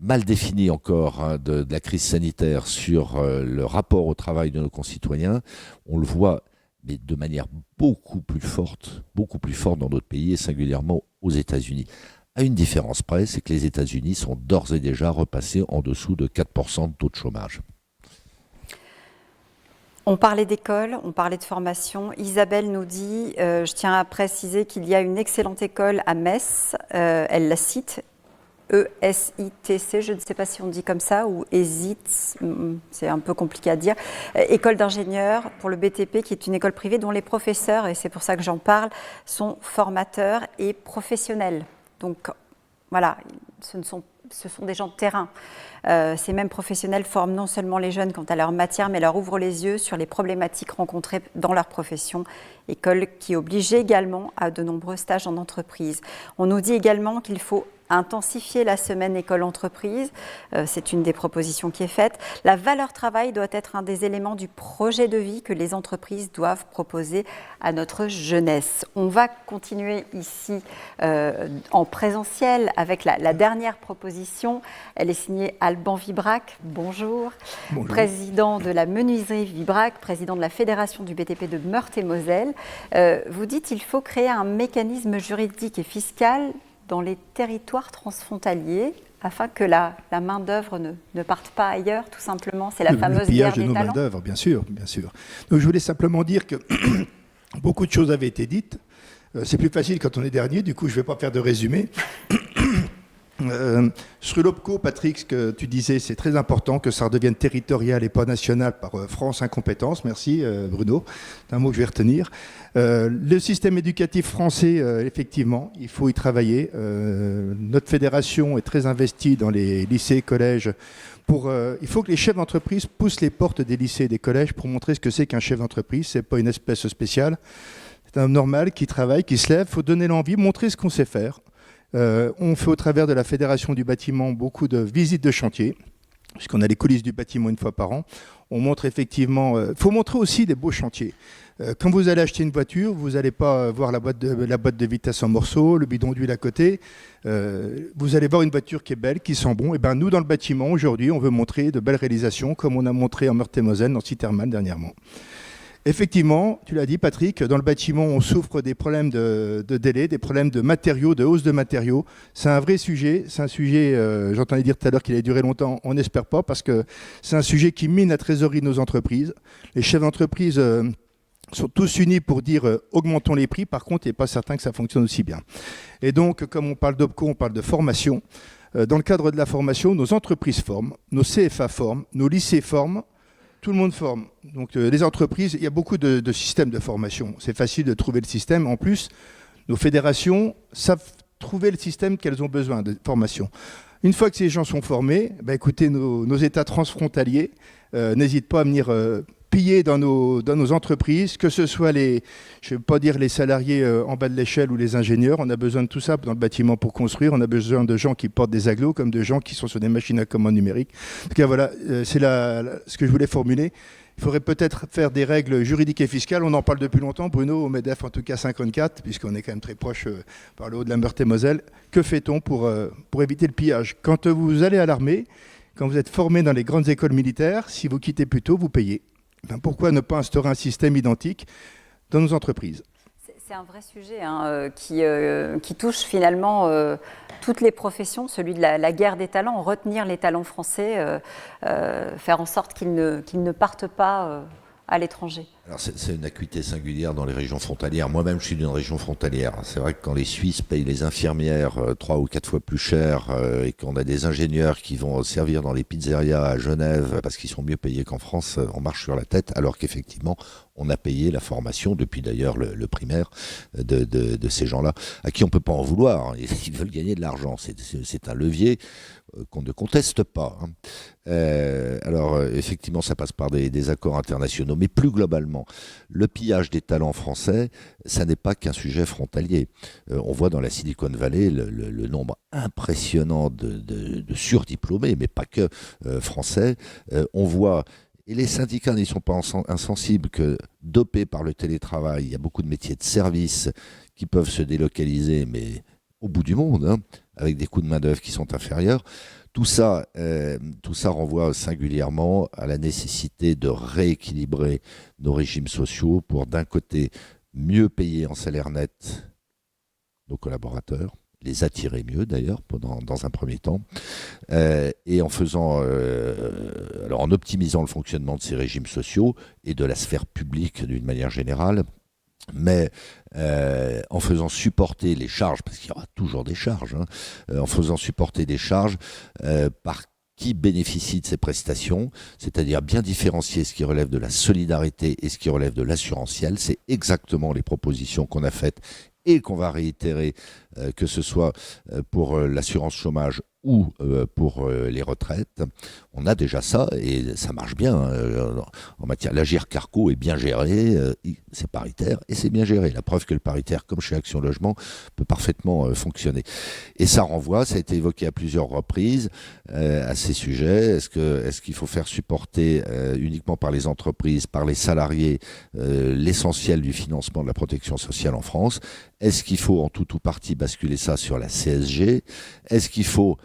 mal défini encore de la crise sanitaire sur le rapport au travail de nos concitoyens, on le voit mais de manière beaucoup plus forte dans notre pays et singulièrement aux États-Unis. À une différence près, c'est que les États-Unis sont d'ores et déjà repassés en dessous de 4% de taux de chômage. On parlait d'école, on parlait de formation. Isabelle nous dit, je tiens à préciser qu'il y a une excellente école à Metz, elle la cite, ESITC, je ne sais pas si on dit comme ça, ou ESIT, c'est un peu compliqué à dire, école d'ingénieurs pour le BTP, qui est une école privée dont les professeurs, et c'est pour ça que j'en parle, sont formateurs et professionnels. Donc voilà, ce sont des gens de terrain. Ces mêmes professionnels forment non seulement les jeunes quant à leur matière, mais leur ouvrent les yeux sur les problématiques rencontrées dans leur profession. École qui oblige également à de nombreux stages en entreprise. On nous dit également qu'il faut intensifier la semaine école-entreprise, c'est une des propositions qui est faite. La valeur travail doit être un des éléments du projet de vie que les entreprises doivent proposer à notre jeunesse. On va continuer ici en présentiel avec la dernière proposition. Elle est signée Alban Vibrac. Bonjour. Bonjour. Président de la menuiserie Vibrac, président de la Fédération du BTP de Meurthe-et-Moselle. Vous dites qu'il faut créer un mécanisme juridique et fiscal dans les territoires transfrontaliers afin que la main-d'œuvre ne parte pas ailleurs, tout simplement. C'est la fameuse le guerre pillage de des nos talents. main-d'œuvre, bien sûr, bien sûr. Donc je voulais simplement dire que beaucoup de choses avaient été dites. C'est plus facile quand on est dernier, du coup je ne vais pas faire de résumé. Sur l'OPCO, Patrick, ce que tu disais, c'est très important que ça redevienne territorial et pas national par France Incompétence. Merci Bruno, c'est un mot que je vais retenir. Le système éducatif français, effectivement, il faut y travailler. Notre fédération est très investie dans les lycées et collèges. Il faut que les chefs d'entreprise poussent les portes des lycées et des collèges pour montrer ce que c'est qu'un chef d'entreprise. Ce n'est pas une espèce spéciale. C'est un homme normal qui travaille, qui se lève. Il faut donner l'envie, montrer ce qu'on sait faire. On fait au travers de la Fédération du bâtiment beaucoup de visites de chantier, puisqu'on a les coulisses du bâtiment une fois par an. On montre effectivement... Il faut montrer aussi des beaux chantiers. Quand vous allez acheter une voiture, vous n'allez pas voir la boîte de vitesse en morceaux, le bidon d'huile à côté. Vous allez voir une voiture qui est belle, qui sent bon. Et ben nous, dans le bâtiment, aujourd'hui, on veut montrer de belles réalisations, comme on a montré en Meurthe-et-Moselle, dans Citerman dernièrement. Effectivement, tu l'as dit Patrick, dans le bâtiment, on souffre des problèmes de délai, des problèmes de matériaux, de hausse de matériaux. C'est un vrai sujet. C'est un sujet, j'entendais dire tout à l'heure qu'il allait durer longtemps, on n'espère pas, parce que c'est un sujet qui mine la trésorerie de nos entreprises. Les chefs d'entreprise sont tous unis pour dire augmentons les prix. Par contre, il n'est pas certain que ça fonctionne aussi bien. Et donc, comme on parle d'OPCO, on parle de formation. Dans le cadre de la formation, nos entreprises forment, nos CFA forment, nos lycées forment. Tout le monde forme. Donc les entreprises, il y a beaucoup de systèmes de formation. C'est facile de trouver le système. En plus, nos fédérations savent trouver le système qu'elles ont besoin de formation. Une fois que ces gens sont formés, écoutez, nos États transfrontaliers n'hésitent pas à venir piller dans nos entreprises, que ce soit je ne vais pas dire les salariés en bas de l'échelle ou les ingénieurs. On a besoin de tout ça dans le bâtiment pour construire. On a besoin de gens qui portent des agglos comme de gens qui sont sur des machines à commande numériques. En tout cas, voilà, c'est ce que je voulais formuler. Il faudrait peut-être faire des règles juridiques et fiscales. On en parle depuis longtemps, Bruno, au MEDEF en tout cas 54, puisqu'on est quand même très proche par le haut de la Meurthe-et-Moselle. Que fait-on pour éviter le pillage? Quand vous allez à l'armée, quand vous êtes formé dans les grandes écoles militaires, si vous quittez plus tôt, vous payez. Pourquoi ne pas instaurer un système identique dans nos entreprises? C'est un vrai sujet qui touche finalement toutes les professions, celui de la guerre des talents, retenir les talents français, faire en sorte qu'ils ne partent pas à l'étranger. Alors c'est une acuité singulière dans les régions frontalières. Moi-même, je suis d'une région frontalière. C'est vrai que quand les Suisses payent les infirmières 3 ou 4 fois plus cher et qu'on a des ingénieurs qui vont servir dans les pizzerias à Genève parce qu'ils sont mieux payés qu'en France, on marche sur la tête, alors qu'effectivement, on a payé la formation, depuis d'ailleurs le primaire, de ces gens-là, à qui on ne peut pas en vouloir. Ils veulent gagner de l'argent. C'est un levier qu'on ne conteste pas. Alors, effectivement, ça passe par des accords internationaux, mais plus globalement, le pillage des talents français, ça n'est pas qu'un sujet frontalier. On voit dans la Silicon Valley le nombre impressionnant de surdiplômés, mais pas que français. On voit, et les syndicats n'y sont pas insensibles, que dopés par le télétravail, il y a beaucoup de métiers de service qui peuvent se délocaliser, mais au bout du monde, avec des coûts de main-d'œuvre qui sont inférieurs. Tout ça renvoie singulièrement à la nécessité de rééquilibrer nos régimes sociaux pour, d'un côté, mieux payer en salaire net nos collaborateurs, les attirer mieux d'ailleurs dans un premier temps, et en optimisant le fonctionnement de ces régimes sociaux et de la sphère publique d'une manière générale, mais en faisant supporter les charges, parce qu'il y aura toujours des charges, en faisant supporter des charges par qui bénéficie de ces prestations, c'est-à-dire bien différencier ce qui relève de la solidarité et ce qui relève de l'assurantiel. C'est exactement les propositions qu'on a faites et qu'on va réitérer, que ce soit pour l'assurance chômage ou pour les retraites. On a déjà ça et ça marche bien. En matière, l'Agir Carco est bien géré, c'est paritaire et c'est bien géré. La preuve que le paritaire, comme chez Action Logement, peut parfaitement fonctionner. Et ça renvoie, ça a été évoqué à plusieurs reprises, à ces sujets. Est-ce qu'il faut faire supporter uniquement par les entreprises, par les salariés, l'essentiel du financement de la protection sociale en France? Est-ce qu'il faut en tout ou partie basculer ça sur la CSG? Est-ce qu'il faut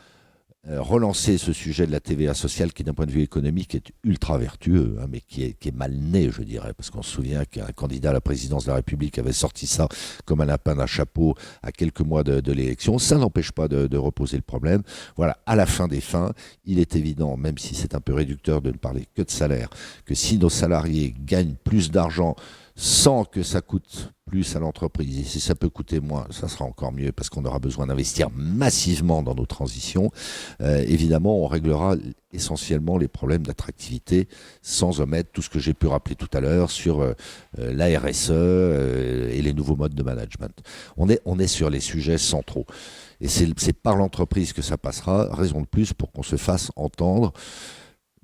relancer ce sujet de la TVA sociale qui, d'un point de vue économique, est ultra vertueux, hein, mais qui est mal né, je dirais, parce qu'on se souvient qu'un candidat à la présidence de la République avait sorti ça comme un lapin d'un chapeau à quelques mois de l'élection. Ça n'empêche pas de reposer le problème. Voilà, à la fin des fins, il est évident, même si c'est un peu réducteur de ne parler que de salaire, que si nos salariés gagnent plus d'argent sans que ça coûte plus à l'entreprise, et si ça peut coûter moins, ça sera encore mieux parce qu'on aura besoin d'investir massivement dans nos transitions. Évidemment, on réglera essentiellement les problèmes d'attractivité sans omettre tout ce que j'ai pu rappeler tout à l'heure sur la RSE et les nouveaux modes de management. On est sur les sujets centraux. Et c'est par l'entreprise que ça passera, raison de plus pour qu'on se fasse entendre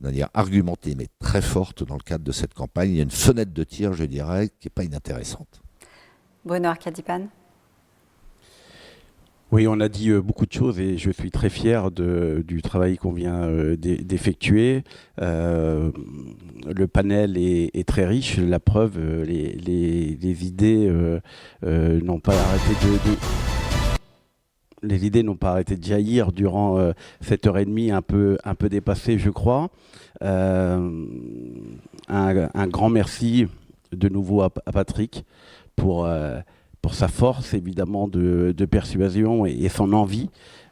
de manière argumentée mais très forte dans le cadre de cette campagne. Il y a une fenêtre de tir, je dirais, qui n'est pas inintéressante. Bruno Arcadipan. Oui, on a dit beaucoup de choses et je suis très fier du travail qu'on vient d'effectuer. Le panel est très riche. La preuve, les idées n'ont pas arrêté les idées n'ont pas arrêté de jaillir durant cette heure et demie un peu dépassée, je crois. Un grand merci de nouveau à Patrick pour sa force, évidemment, de persuasion et son envie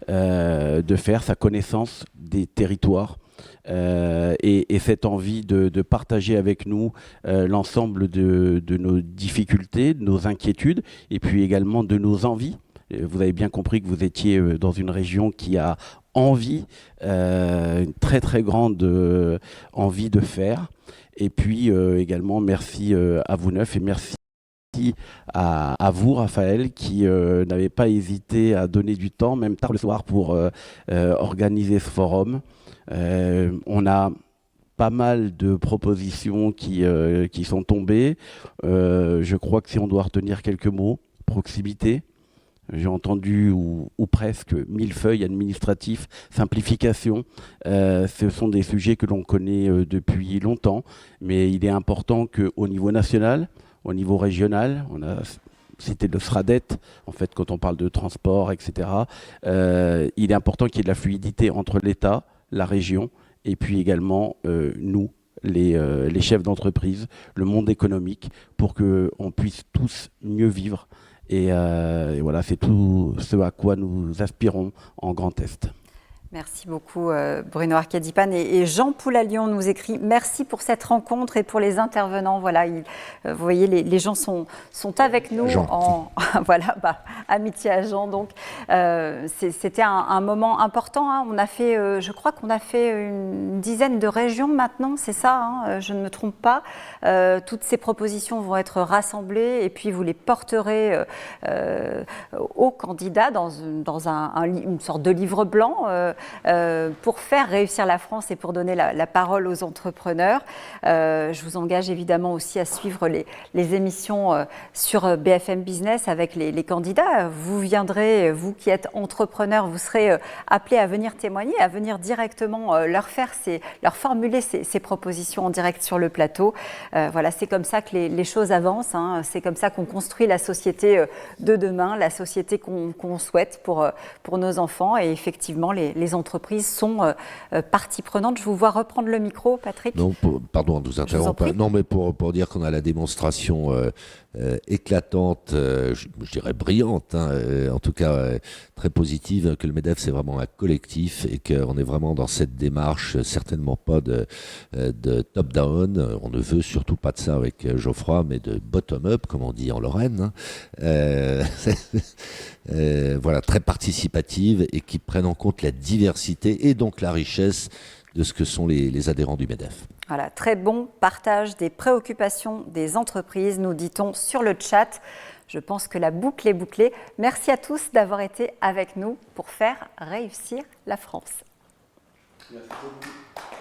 de faire, sa connaissance des territoires et cette envie de partager avec nous l'ensemble de nos difficultés, de nos inquiétudes et puis également de nos envies. Vous avez bien compris que vous étiez dans une région qui a envie, une très très grande envie de faire. Et puis également merci à vous neuf et merci à vous Raphaël qui n'avez pas hésité à donner du temps, même tard le soir, pour organiser ce forum. On a pas mal de propositions qui sont tombées. Je crois que si on doit retenir quelques mots, proximité. J'ai entendu, ou presque, millefeuille administratif, simplification. Ce sont des sujets que l'on connaît depuis longtemps, mais il est important qu'au niveau national, au niveau régional, on a cité le SRADET, en fait, quand on parle de transport, etc. Il est important qu'il y ait de la fluidité entre l'État, la région, et puis également nous, les chefs d'entreprise, le monde économique, pour qu'on puisse tous mieux vivre. Et voilà, c'est tout ce à quoi nous aspirons en Grand Est. Merci beaucoup Bruno Arcadipan. Et Jean Poulalion nous écrit « Merci pour cette rencontre et pour les intervenants ». Voilà, vous voyez, les gens sont avec nous. Voilà, amitié à Jean. Donc, c'était un moment important. Hein. On a fait, je crois qu'on a fait une dizaine de régions maintenant, c'est ça, hein, je ne me trompe pas. Toutes ces propositions vont être rassemblées et puis vous les porterez aux candidats dans une sorte de livre blanc. Pour faire réussir la France et pour donner la parole aux entrepreneurs. Je vous engage évidemment aussi à suivre les émissions sur BFM Business avec les candidats. Vous viendrez, vous qui êtes entrepreneur, vous serez appelés à venir témoigner, à venir directement leur formuler ces propositions en direct sur le plateau. Voilà, c'est comme ça que les choses avancent. Hein. C'est comme ça qu'on construit la société de demain, la société qu'on souhaite pour nos enfants. Et effectivement, les entreprises sont partie prenante. Je vous vois reprendre le micro, Patrick. Non, pardon de vous interrompre. Non, mais pour dire qu'on a la démonstration éclatante, je dirais brillante, hein, en tout cas très positive, que le MEDEF c'est vraiment un collectif et qu'on est vraiment dans cette démarche, certainement pas de top-down. On ne veut surtout pas de ça avec Geoffroy, mais de bottom-up, comme on dit en Lorraine. Hein. Voilà, très participative et qui prennent en compte la diversité et donc la richesse de ce que sont les adhérents du MEDEF. Voilà, très bon partage des préoccupations des entreprises, nous dit-on sur le chat. Je pense que la boucle est bouclée. Merci à tous d'avoir été avec nous pour faire réussir la France. Merci beaucoup.